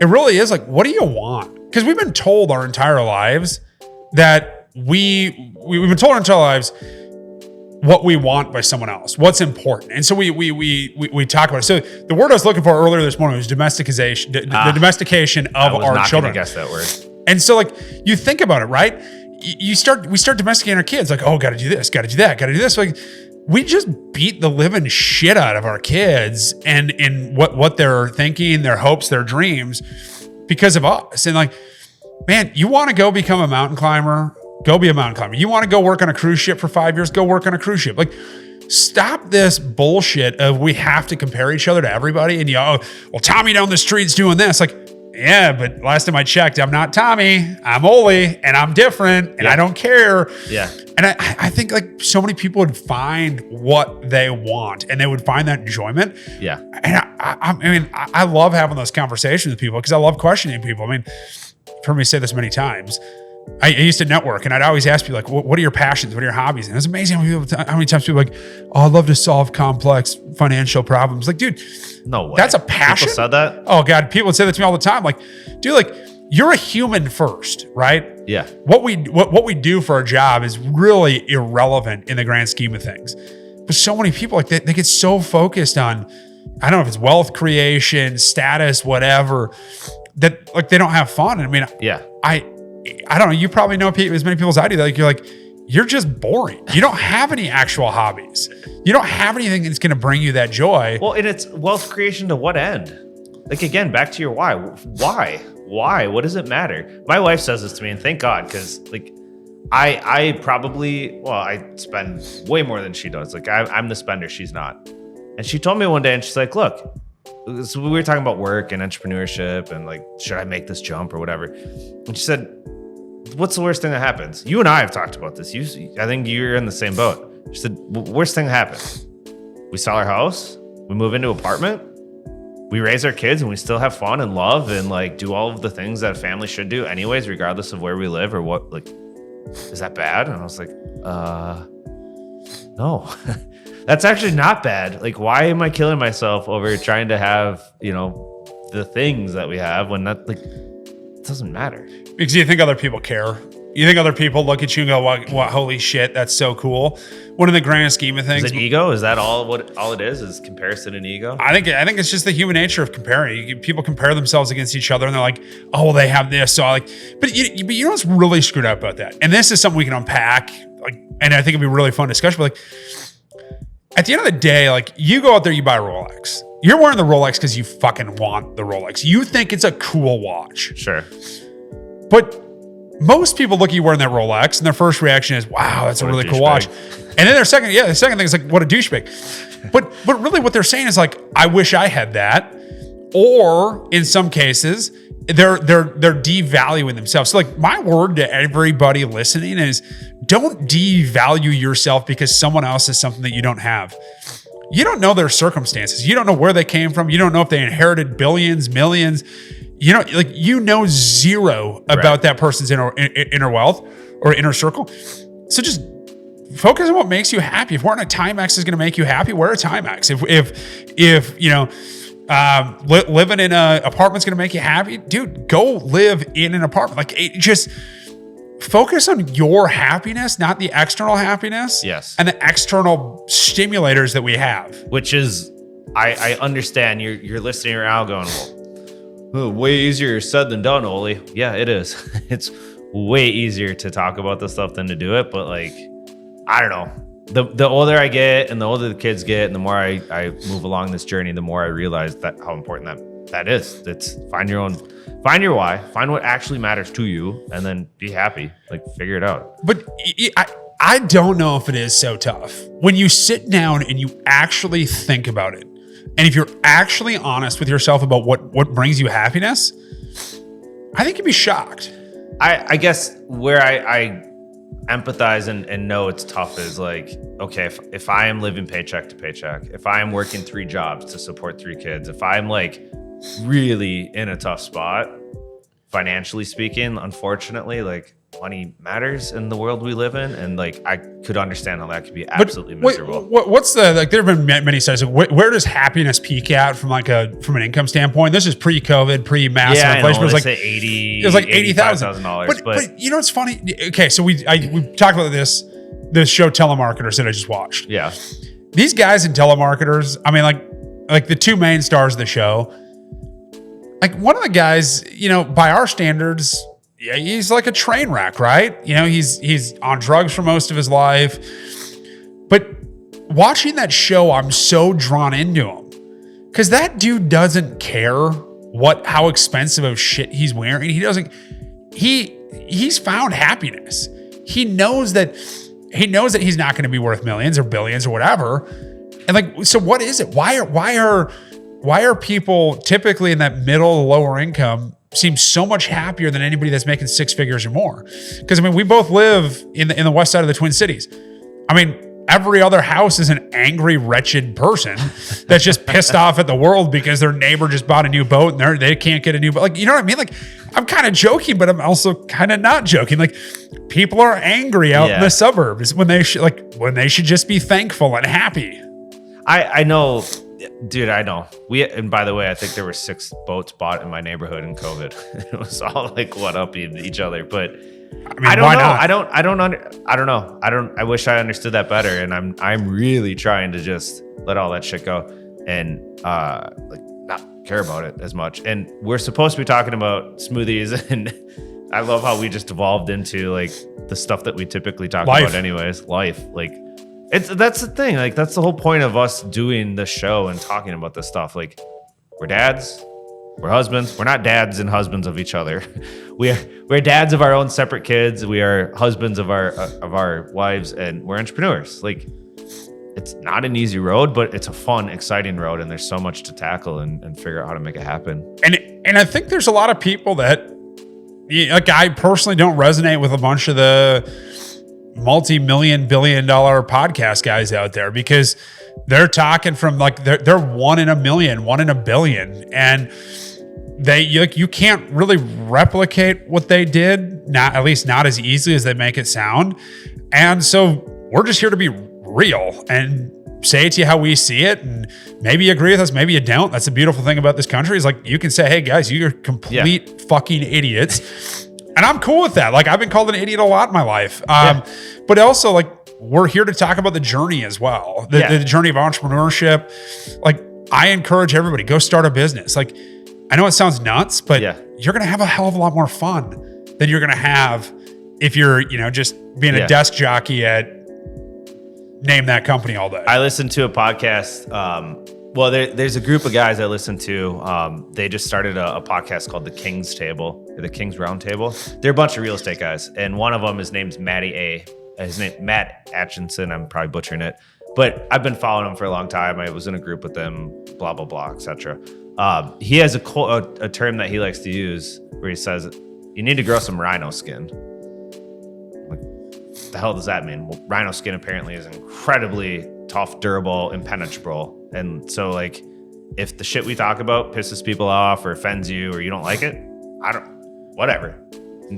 it really is like, what do you want? Because we've been told our entire lives that we've been told our entire lives what we want by someone else, what's important. And so we talk about it. So the word I was looking for earlier this morning was domestication, the domestication of our children. I guess that word. And so like, you think about it, right? We start domesticating our kids like, oh, got to do this, got to do that, got to do this. Like, we just beat the living shit out of our kids and in what they're thinking, their hopes, their dreams because of us. And like, man, you want to go become a mountain climber? Go be a mountain climber. You want to go work on a cruise ship for 5 years? Go work on a cruise ship. Like, stop this bullshit of we have to compare each other to everybody. And well, Tommy down the street's doing this. Like, yeah, but last time I checked, I'm not Tommy. I'm Ole, and I'm different, and I don't care. Yeah. And I think like so many people would find what they want, and they would find that enjoyment. Yeah. And I mean, I love having those conversations with people because I love questioning people. I mean, you've heard me say this many times. I used to network, and I'd always ask people like, "What are your passions? What are your hobbies?" And it was amazing how many times people are like, "Oh, I love to solve complex financial problems." Like, dude, no way. That's a passion. People said that. Oh God, people would say that to me all the time. Like, dude, like you're a human first, right? Yeah. What we do for our job is really irrelevant in the grand scheme of things. But so many people like they get so focused on, I don't know if it's wealth creation, status, whatever, that like they don't have fun. I mean, yeah. I don't know. You probably know as many people as I do. Like you're just boring. You don't have any actual hobbies. You don't have anything that's going to bring you that joy. Well, and it's wealth creation to what end? Like, again, back to your why. Why? What does it matter? My wife says this to me, and thank God, because like I spend way more than she does. Like I'm the spender, she's not. And she told me one day, and she's like, look, so we were talking about work and entrepreneurship and like, should I make this jump or whatever? And she said, what's the worst thing that happens? You and I have talked about this. I think you're in the same boat. She said, worst thing that happens, we sell our house, we move into an apartment, we raise our kids, and we still have fun and love and like do all of the things that a family should do anyways, regardless of where we live or what. Like, is that bad? And I was like, no. That's actually not bad. Like, why am I killing myself over trying to have, the things that we have when that, like, it doesn't matter? Because you think other people care. You think other people look at you and go, "What? Holy shit, that's so cool." When in the grand scheme of things, is it ego? Is that all it is comparison and ego? I think it's just the human nature of comparing. People compare themselves against each other, and they're like, "Oh, well, they have this." So but you know what's really screwed up about that? And this is something we can unpack. Like, and I think it'd be a really fun discussion. But like, at the end of the day, like you go out there, you buy a Rolex. You're wearing the Rolex because you fucking want the Rolex. You think it's a cool watch. Sure. But most people look at you wearing that Rolex, and their first reaction is, "Wow, that's a really cool watch." And then the second thing is like, "What a douchebag." But really, what they're saying is like, "I wish I had that," or in some cases, they're devaluing themselves. So like, my word to everybody listening is, don't devalue yourself because someone else has something that you don't have. You don't know their circumstances. You don't know where they came from. You don't know if they inherited billions, millions. You know zero about that person's inner wealth or inner circle. So just focus on what makes you happy. If wearing a Timex is going to make you happy, wear a Timex. If living in an apartment's going to make you happy, dude, go live in an apartment. Like, just focus on your happiness, not the external happiness. Yes. And the external stimulators that we have. Which is, I understand you're listening around going, well, way easier said than done, Oli. Yeah, it is. It's way easier to talk about this stuff than to do it. But like, I don't know. The older I get and the older the kids get and the more I move along this journey, the more I realize that how important that is. It's find your why, find what actually matters to you, and then be happy. Like, figure it out. But I don't know if it is so tough. When you sit down and you actually think about it, and if you're actually honest with yourself about what brings you happiness, I think you'd be shocked. I guess where I empathize and know it's tough is like, okay, if I am living paycheck to paycheck, if I am working 3 jobs to support 3 kids, if I'm like really in a tough spot, financially speaking. Unfortunately, like, money matters in the world we live in, and like I could understand how that could be absolutely miserable. What's the, like, there have been many studies. Where does happiness peak at from an income standpoint? This is pre-COVID, pre-massive inflation. It was like 80. It was like $80,000. But you know what's funny? Okay, so we talked about this show Telemarketers that I just watched. Yeah, these guys in telemarketers. I mean, like the two main stars of the show. Like, one of the guys, you know, by our standards, yeah, he's like a train wreck, right? You know, he's on drugs for most of his life. But watching that show, I'm so drawn into him because that dude doesn't care how expensive of shit he's wearing. He's found happiness. He knows that he's not going to be worth millions or billions or whatever. And like, so what is it? Why are people typically in that middle to lower income seem so much happier than anybody that's making six figures or more? Because I mean, we both live in the west side of the Twin Cities. I mean, every other house is an angry, wretched person that's just pissed off at the world because their neighbor just bought a new boat and they can't get a new boat. Like, you know what I mean? Like, I'm kind of joking, but I'm also kind of not joking. Like, people are angry out in the suburbs when they should just be thankful and happy. I know. Dude, I know. And by the way, I think there were 6 boats bought in my neighborhood in COVID. It was all like one-upping each other. But I mean, I don't know. I wish I understood that better. And I'm really trying to just let all that shit go and like not care about it as much. And we're supposed to be talking about smoothies, and I love how we just evolved into like the stuff that we typically talk about anyways. Life. Like, that's the thing. Like, that's the whole point of us doing the show and talking about this stuff. Like, we're dads, we're husbands. We're not dads and husbands of each other. We're dads of our own separate kids. We are husbands of our wives, and we're entrepreneurs. Like, it's not an easy road, but it's a fun, exciting road, and there's so much to tackle and figure out how to make it happen. And I think there's a lot of people that, like, I personally don't resonate with a bunch of the multi-million, billion-dollar podcast guys out there, because they're talking from like they're 1 in a million, 1 in a billion, and you can't really replicate what they did, not at least not as easily as they make it sound. And so we're just here to be real and say it to you how we see it, and maybe you agree with us, maybe you don't. That's the beautiful thing about this country, is like, you can say, hey guys, you're complete fucking idiots. And I'm cool with that. Like, I've been called an idiot a lot in my life. But also, like, we're here to talk about the journey as well. The journey of entrepreneurship. Like, I encourage everybody, go start a business. Like, I know it sounds nuts, but you're going to have a hell of a lot more fun than you're going to have if you're, you know, just being a desk jockey at name that company all day. I listened to a podcast. Well, there's a group of guys I listen to. They just started a podcast called The King's Table, or The King's Round Table. They're a bunch of real estate guys, and one of them, his name's Matty A. His name Matt Atchinson. I'm probably butchering it, but I've been following him for a long time. I was in a group with them, blah blah blah, etc. He has a term that he likes to use where he says, "You need to grow some rhino skin." Like, what the hell does that mean? Well, rhino skin apparently is incredibly tough, durable, impenetrable. And so, like, if the shit we talk about pisses people off or offends you or you don't like it, whatever.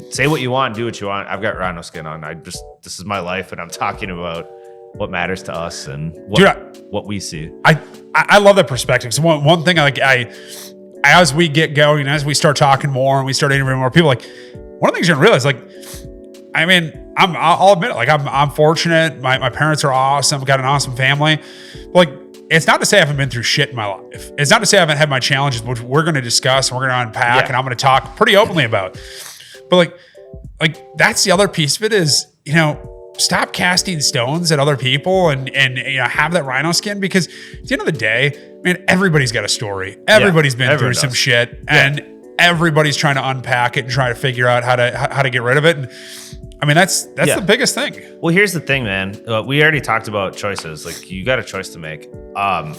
Say what you want, do what you want. I've got rhino skin on. This is my life, and I'm talking about what matters to us and what we see. I love that perspective. So one thing, like, as we get going, as we start talking more and we start interviewing more people, like, one of the things you're gonna realize, like, I mean, I'll admit it, like, I'm fortunate. My parents are awesome. I've got an awesome family. Like, it's not to say I haven't been through shit in my life. It's not to say I haven't had my challenges, which we're going to discuss and we're going to unpack and I'm going to talk pretty openly about. But like that's the other piece of it is, you know, stop casting stones at other people and you know, have that rhino skin, because at the end of the day, man, everybody's got a story. Everybody's been through some shit, and everybody's trying to unpack it and try to figure out how to get rid of it. And I mean, that's the biggest thing. Well, here's the thing, man. We already talked about choices. Like, you got a choice to make. I'm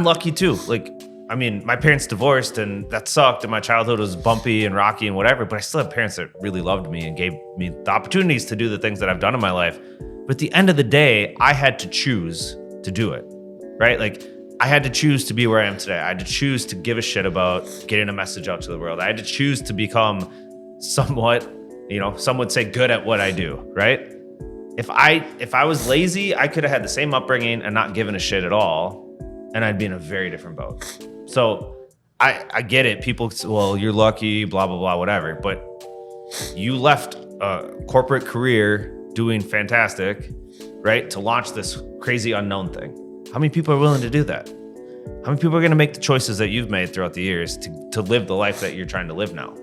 lucky too. Like, I mean, my parents divorced, and that sucked, and my childhood was bumpy and rocky and whatever, but I still have parents that really loved me and gave me the opportunities to do the things that I've done in my life. But at the end of the day, I had to choose to do it, right? Like, I had to choose to be where I am today. I had to choose to give a shit about getting a message out to the world. I had to choose to become somewhat, some would say good at what I do, right? If I was lazy, I could have had the same upbringing and not given a shit at all, and I'd be in a very different boat. So I get it. People say, well, you're lucky, blah, blah, blah, whatever. But you left a corporate career doing fantastic, right, to launch this crazy unknown thing. How many people are willing to do that? How many people are going to make the choices that you've made throughout the years to live the life that you're trying to live now?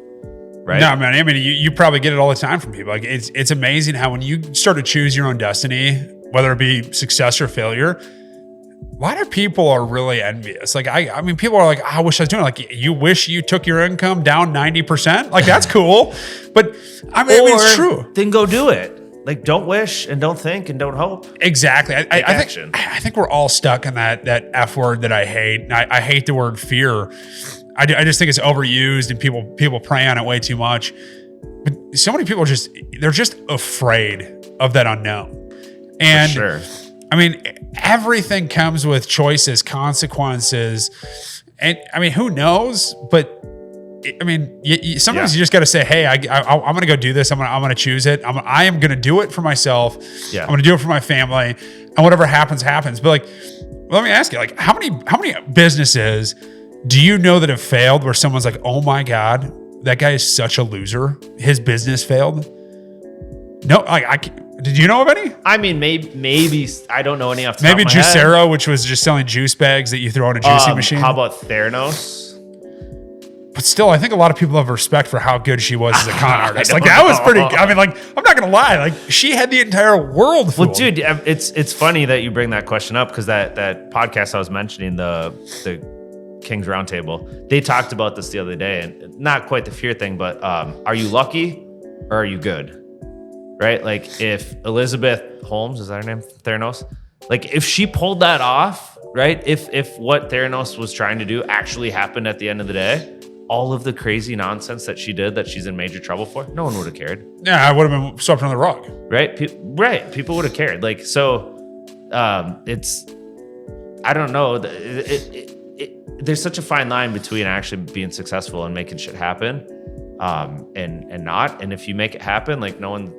Right? No, man. I mean, you probably get it all the time from people. Like it's amazing how when you start to choose your own destiny, whether it be success or failure, a lot of people are really envious. Like I mean, people are like, I wish I was doing it. Like you wish you took your income down 90%. Like that's cool, but I mean, it's true. Then go do it. Like, don't wish and don't think and don't hope. Exactly. I think we're all stuck in that F word that I hate. I hate the word fear. I just think it's overused and people prey on it way too much. But so many people they're just afraid of that unknown. And for sure. I mean, everything comes with choices, consequences. And I mean, who knows? But I mean, sometimes you just got to say, "Hey, I'm going to go do this. I'm going to choose it. I am going to do it for myself. Yeah. I'm going to do it for my family, and whatever happens, happens." But like, let me ask you, like, how many businesses do you know that have failed where someone's like, "Oh my God, that guy is such a loser. His business failed." No, did you know of any? I mean, maybe I don't know any off the top Maybe of my head. Juicero, which was just selling juice bags that you throw in a juicing machine. How about Theranos? But still, I think a lot of people have respect for how good she was as a con artist. Like that was pretty. I mean, like I'm not gonna lie. Like she had the entire world fooled. Well, dude, it's funny that you bring that question up because that podcast I was mentioning, the King's Roundtable, they talked about this the other day, and not quite the fear thing, but are you lucky or are you good? Right? Like if Elizabeth Holmes, is that her name? Theranos? Like if she pulled that off, right? If what Theranos was trying to do actually happened at the end of the day, all of the crazy nonsense that she did that she's in major trouble for, no one would have cared. Yeah, I would have been swept under the rug. Right? People would have cared. Like, so it's, I don't know. There's such a fine line between actually being successful and making shit happen and not. And if you make it happen, like no one,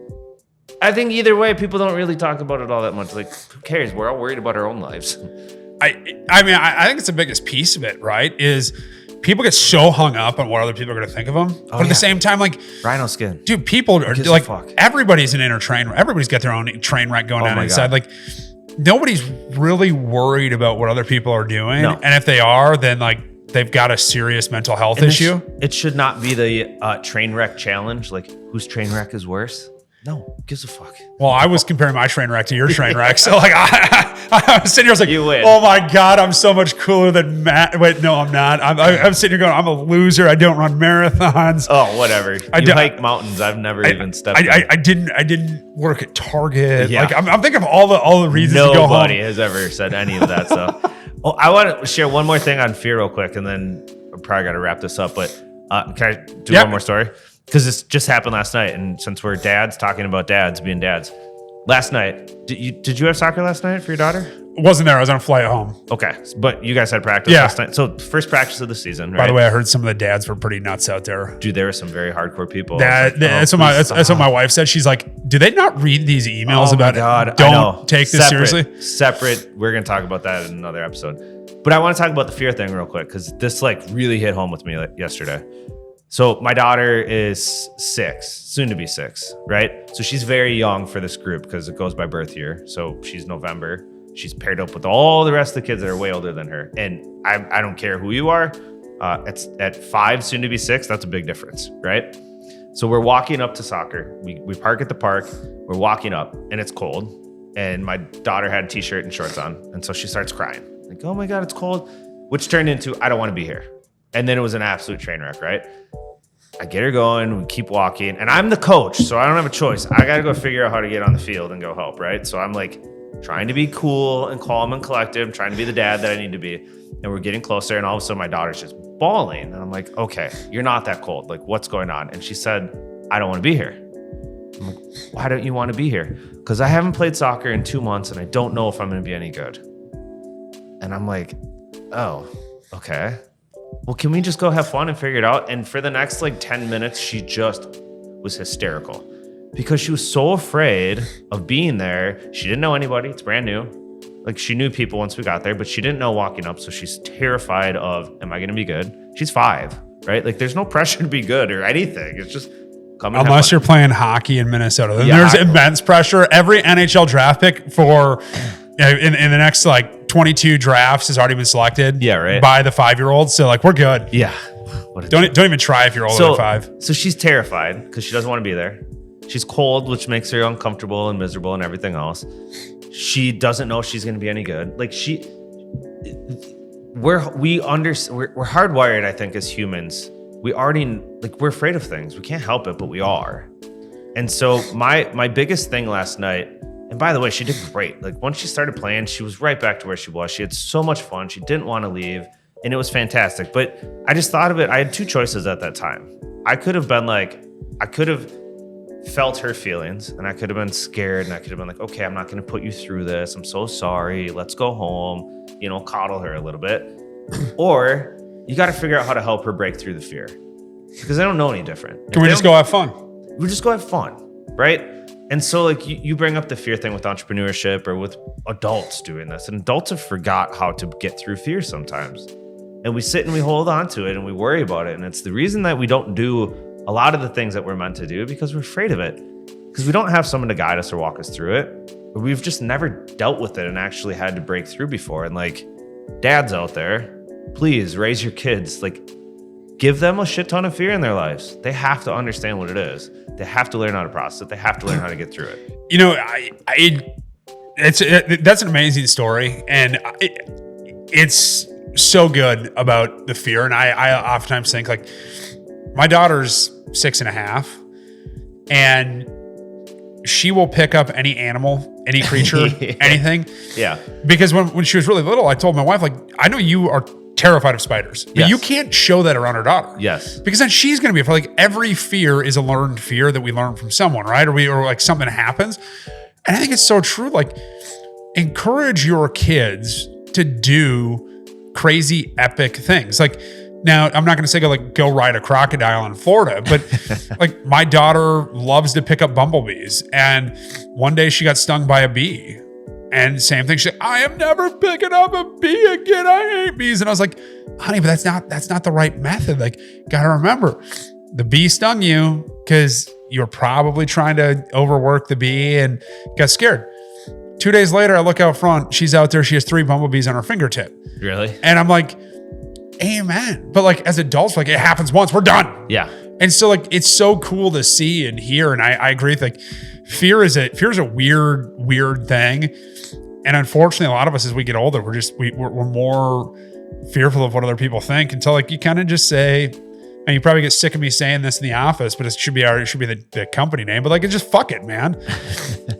I think either way, people don't really talk about it all that much. Like, who cares? We're all worried about our own lives. I mean, I think it's the biggest piece of it, right? Is people get so hung up on what other people are going to think of them. But at the same time, like rhino skin, dude, people are like, everybody's an inner train. Everybody's got their own train wreck going on inside. Like nobody's really worried about what other people are doing. No. And if they are, then like they've got a serious mental health issue. It should not be the train wreck challenge. Like whose train wreck is worse? No, who gives a fuck? Well, I was comparing my train wreck to your train wreck. So like I was sitting here, I was like, you win. Oh my God, I'm so much cooler than Matt. Wait, no, I'm not. I'm sitting here going, I'm a loser. I don't run marathons. Oh, whatever. You hike mountains. I've never even stepped in. I didn't work at Target. Yeah. Like I'm thinking of all the reasons to go home. Nobody has ever said any of that stuff. Oh, I want to share one more thing on fear real quick, and then I probably got to wrap this up. But can I do one more story? Because this just happened last night, and since we're dads talking about dads being dads, last night did you have soccer last night for your daughter? Wasn't there. I was on a flight home. Okay, but you guys had practice last night. So first practice of the season, right? By the way, I heard some of the dads were pretty nuts out there. Dude, there were some very hardcore people. That's what my wife said. She's like, do they not read these emails about it? Don't take this seriously? Separate. We're going to talk about that in another episode. But I want to talk about the fear thing real quick because this like really hit home with me yesterday. So my daughter is 6, soon to be 6, right? So she's very young for this group because it goes by birth year. So she's November. She's paired up with all the rest of the kids that are way older than her. And I don't care who you are. At 5, soon to be 6, that's a big difference, right? So we're walking up to soccer. We park at the park. We're walking up and it's cold. And my daughter had a t-shirt and shorts on. And so she starts crying. Like, oh my God, it's cold. Which turned into, I don't want to be here. And then it was an absolute train wreck, right? I get her going, we keep walking, and I'm the coach, so I don't have a choice. I got to go figure out how to get on the field and go help, right? So I'm like trying to be cool and calm and collective, trying to be the dad that I need to be. And we're getting closer, and all of a sudden my daughter's just bawling. And I'm like, okay, you're not that cold. Like, what's going on? And she said, I don't want to be here. I'm like, why don't you want to be here? Because I haven't played soccer in 2 months, and I don't know if I'm going to be any good. And I'm like, oh, okay. Well, can we just go have fun and figure it out? And for the next like 10 minutes, she just was hysterical because she was so afraid of being there. She didn't know anybody. It's brand new. Like she knew people once we got there, but she didn't know walking up. So she's terrified of, am I going to be good? She's 5, right? Like there's no pressure to be good or anything. It's just come and unless you're playing hockey in Minnesota. Then Yeah, there's immense pressure. Every NHL draft pick for in the next like 22 drafts has already been selected by the 5-year-olds. So like we're good. Yeah. Don't even try if you're older than 5. So she's terrified because she doesn't want to be there. She's cold, which makes her uncomfortable and miserable and everything else. She doesn't know if she's going to be any good. Like we're hardwired, I think, as humans. We already like we're afraid of things. We can't help it, but we are. And so my biggest thing last night, and by the way, she did great. Like once she started playing, she was right back to where she was. She had so much fun. She didn't want to leave, and it was fantastic. But I just thought of it. I had 2 choices at that time. I could have felt her feelings, and I could have been scared, and I could have been like, okay, I'm not going to put you through this. I'm so sorry. Let's go home, coddle her a little bit. Or you got to figure out how to help her break through the fear because I don't know any different. Can we just go have fun? We just go have fun, right? And so like you bring up the fear thing with entrepreneurship or with adults doing this, and adults have forgot how to get through fear sometimes. And we sit and we hold on to it and we worry about it. And it's the reason that we don't do a lot of the things that we're meant to do because we're afraid of it. Because we don't have someone to guide us or walk us through it. Or we've just never dealt with it and actually had to break through before. And like dads out there, please raise your kids. Like give them a shit ton of fear in their lives. They have to understand what it is. They have to learn how to process it. They have to learn how to get through it. That's an amazing story. And it's so good about the fear. And I oftentimes think like, my daughter's 6.5, and she will pick up any animal, any creature, anything. Yeah. Because when she was really little, I told my wife, like, I know you are terrified of spiders, but you can't show that around her daughter. Yes. Because then she's going to be afraid. Like every fear is a learned fear that we learn from someone, right? Or like something happens. And I think it's so true. Like encourage your kids to do crazy, epic things. Like, now, I'm not going to say go ride a crocodile in Florida, but like my daughter loves to pick up bumblebees. And one day she got stung by a bee. And same thing. She's like, I am never picking up a bee again. I hate bees. And I was like, honey, but that's not the right method. Like, got to remember, the bee stung you because you're probably trying to overwork the bee and got scared. 2 days later, I look out front. She's out there. She has 3 bumblebees on her fingertip. Really? And I'm like, amen. But like as adults, like it happens once, we're done. Yeah. And so like it's so cool to see and hear. And I agree with like fear is a weird thing. And unfortunately, a lot of us as we get older, we're more fearful of what other people think until like you kind of just say, and you probably get sick of me saying this in the office, but it should be the company name. But like it's just fuck it, man.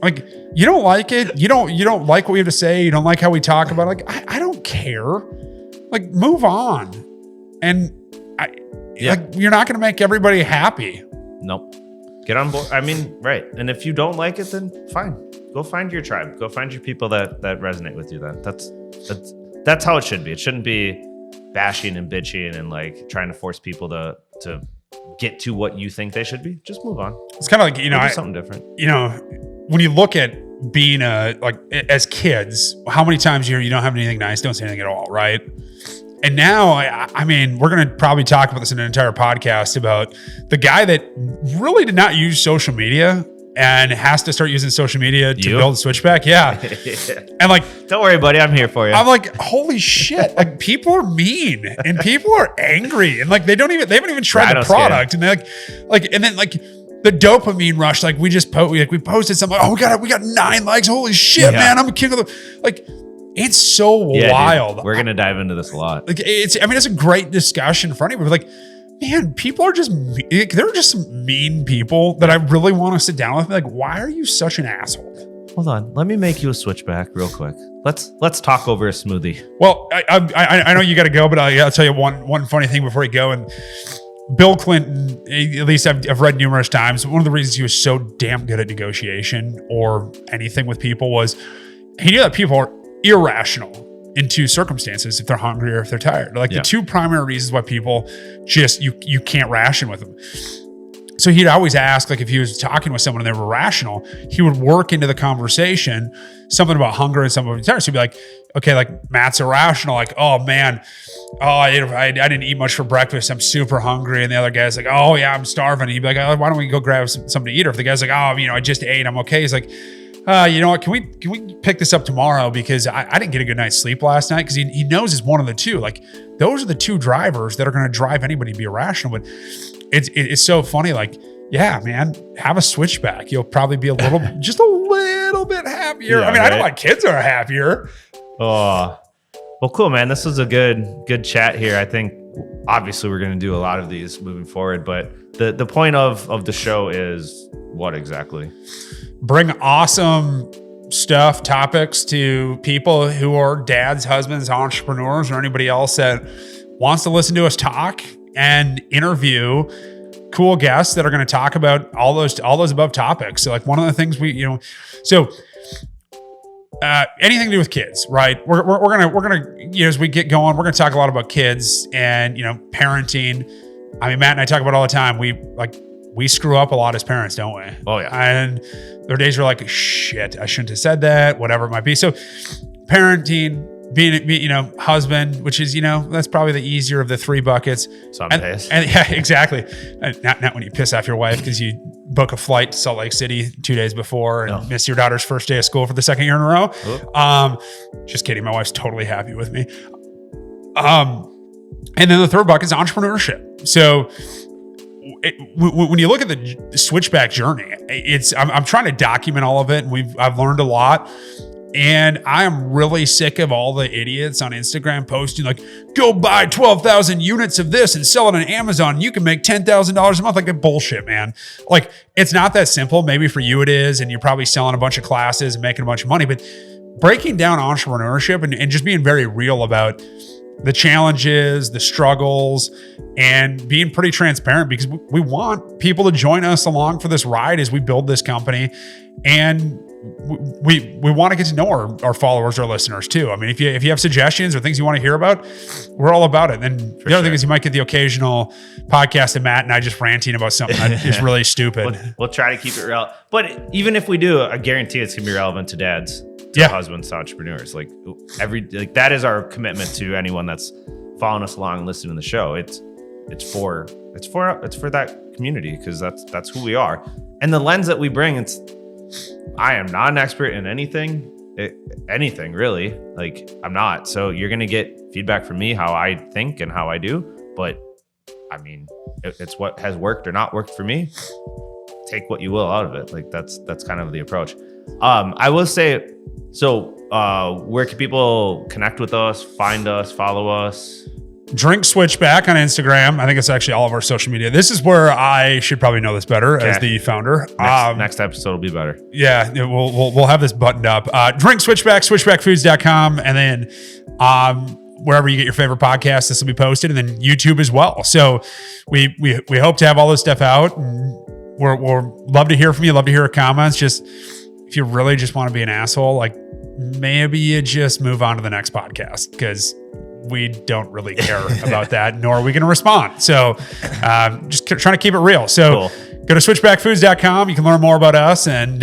Like you don't like it, you don't like what we have to say, you don't like how we talk about it. Like I don't care. Like move on. And like you're not going to make everybody happy. Nope. Get on board. I mean, right. And if you don't like it, then fine. Go find your tribe. Go find your people that resonate with you. Then that's how it should be. It shouldn't be bashing and bitching and like trying to force people to get to what you think they should be. just move on. It's kind of like, do something different. When you look at being like as kids, how many times you don't have anything nice, don't say anything at all, right? And now, I mean, we're going to probably talk about this in an entire podcast about the guy that really did not use social media and has to start using social media to build Switchback. Yeah. And like, don't worry, buddy. I'm here for you. I'm like, holy shit. Like people are mean and people are angry and like, they haven't even tried the product. And they're like, and then like the dopamine rush, like we posted something like, oh, we got 9 likes. Holy shit, man. I'm a king of the, like, it's so wild. Dude, we're going to dive into this a lot. Like it's a great discussion for anybody. Like, man, people are they're just some mean people that I really want to sit down with. Like, why are you such an asshole? Hold on. Let me make you a switchback real quick. Let's talk over a smoothie. Well, I know you got to go, but I'll tell you one funny thing before you go. And Bill Clinton, at least I've read numerous times, one of the reasons he was so damn good at negotiation or anything with people was he knew that people are irrational. in two circumstances: if they're hungry or if they're tired. Like the two primary reasons why people just you can't ration with them. So he'd always ask, like if he was talking with someone and they were rational, he would work into the conversation something about hunger and something about tired. So he'd be like, okay, like Matt's irrational, like, oh man, I didn't eat much for breakfast, I'm super hungry. And the other guy's like, oh yeah, I'm starving. And he'd be like, oh, why don't we go grab something to eat? Or if the guy's like, oh, I just ate, I'm okay. He's like, you know what, can we pick this up tomorrow? Because I didn't get a good night's sleep last night. Because he knows it's one of the two. Like those are the two drivers that are going to drive anybody to be irrational. But it's so funny. Like, yeah, man, have a switchback. You'll probably be just a little bit happier. Yeah, I mean, right? I know my kids are happier. Oh, well, cool, man. This was a good chat here. I think obviously we're going to do a lot of these moving forward, but the point of the show is what exactly? Bring awesome stuff, topics to people who are dads, husbands, entrepreneurs, or anybody else that wants to listen to us talk and interview cool guests that are going to talk about all those above topics. So like one of the things anything to do with kids, right? We're gonna as we get going, we're gonna talk a lot about kids and parenting. I mean, Matt and I talk about all the time. We screw up a lot as parents, don't we? Oh yeah. And there are days where like, shit, I shouldn't have said that, whatever it might be. So parenting, being husband, which is, that's probably the easier of the three buckets. Some days. And yeah, exactly. Not when you piss off your wife because you book a flight to Salt Lake City 2 days before and miss your daughter's first day of school for the second year in a row. Oh. Just kidding. My wife's totally happy with me. And then the third bucket is entrepreneurship. So when you look at the Switchback journey, I'm trying to document all of it, and I've learned a lot. And I am really sick of all the idiots on Instagram posting like, go buy 12,000 units of this and sell it on Amazon. You can make $10,000 a month. Like that bullshit, man. Like it's not that simple. Maybe for you it is, and you're probably selling a bunch of classes and making a bunch of money, but breaking down entrepreneurship and just being very real about the challenges, the struggles, and being pretty transparent, because we want people to join us along for this ride as we build this company. And we want to get to know our followers, our listeners too. I mean, if you have suggestions or things you want to hear about, we're all about it. And the other thing is you might get the occasional podcast of Matt and I just ranting about something that is really stupid. We'll try to keep it real. But even if we do, I guarantee it's going to be relevant to dads, to husbands, to entrepreneurs. Like that is our commitment to anyone that's following us along and listening to the show. It's for that community, because that's who we are. And the lens that we bring, I am not an expert in anything really. Like I'm not. So you're going to get feedback from me, how I think and how I do. But I mean, it's what has worked or not worked for me. Take what you will out of it. Like that's kind of the approach. I will say, so where can people connect with us, find us, follow us? Drink Switchback on Instagram. I think it's actually all of our social media. This is where I should probably know this better as the founder. Next episode will be better. Yeah, we'll have this buttoned up. Drink Switchback, switchbackfoods.com, and then wherever you get your favorite podcast, this will be posted, and then YouTube as well. So we hope to have all this stuff out, and we're love to hear from you. Love to hear your comments. Just if you really just want to be an asshole, like maybe you just move on to the next podcast, because we don't really care about that, nor are we going to respond. So just trying to keep it real. So go to switchbackfoods.com. You can learn more about us and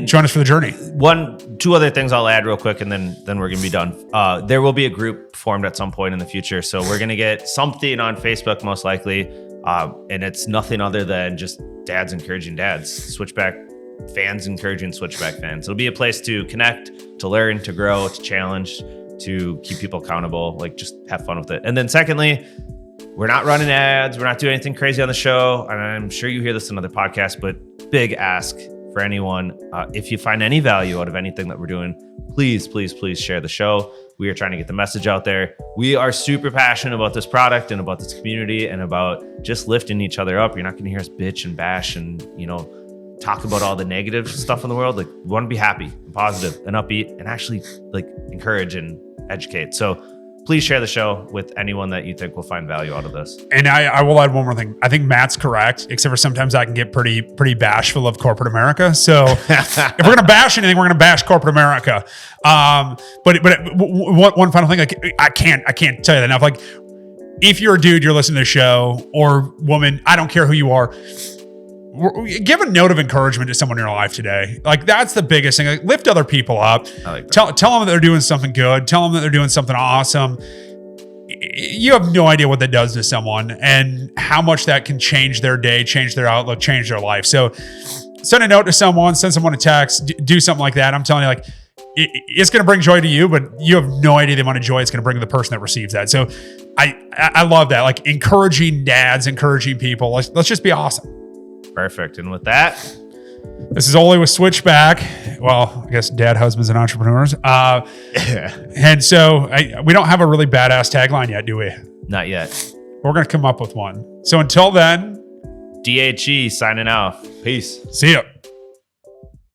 join us for the journey. Two other things I'll add real quick, and then we're going to be done. There will be a group formed at some point in the future. So we're going to get something on Facebook, most likely. And it's nothing other than just dads encouraging dads, Switchback fans encouraging Switchback fans. It'll be a place to connect, to learn, to grow, to challenge, to keep people accountable, like just have fun with it. And then secondly, we're not running ads. We're not doing anything crazy on the show. And I'm sure you hear this in other podcasts, but big ask for anyone. If you find any value out of anything that we're doing, please share the show. We are trying to get the message out there. We are super passionate about this product and about this community and about just lifting each other up. You're not going to hear us bitch and bash and, talk about all the negative stuff in the world. Like, we want to be happy and positive and upbeat and actually like encourage and educate. So please share the show with anyone that you think will find value out of this. And I will add one more thing. I think Matt's correct, except for sometimes I can get pretty bashful of corporate America. So if we're going to bash anything, we're going to bash corporate America. But one final thing, like I can't tell you that enough. Like if you're a dude, you're listening to the show, or woman, I don't care who you are, give a note of encouragement to someone in your life today. Like that's the biggest thing. Like, lift other people up. I like that. Tell them that they're doing something good. Tell them that they're doing something awesome. You have no idea what that does to someone and how much that can change their day, change their outlook, change their life. So send a note to someone, send someone a text, do something like that. I'm telling you, like it's going to bring joy to you, but you have no idea the amount of joy it's going to bring to the person that receives that. So I love that. Like encouraging dads, encouraging people. Let's just be awesome. Perfect. And with that, this is Ole with Switchback. Well, I guess dad, husbands, and entrepreneurs. And so we don't have a really badass tagline yet, do we? Not yet. We're going to come up with one. So until then, D.H.E. signing off. Peace. See ya.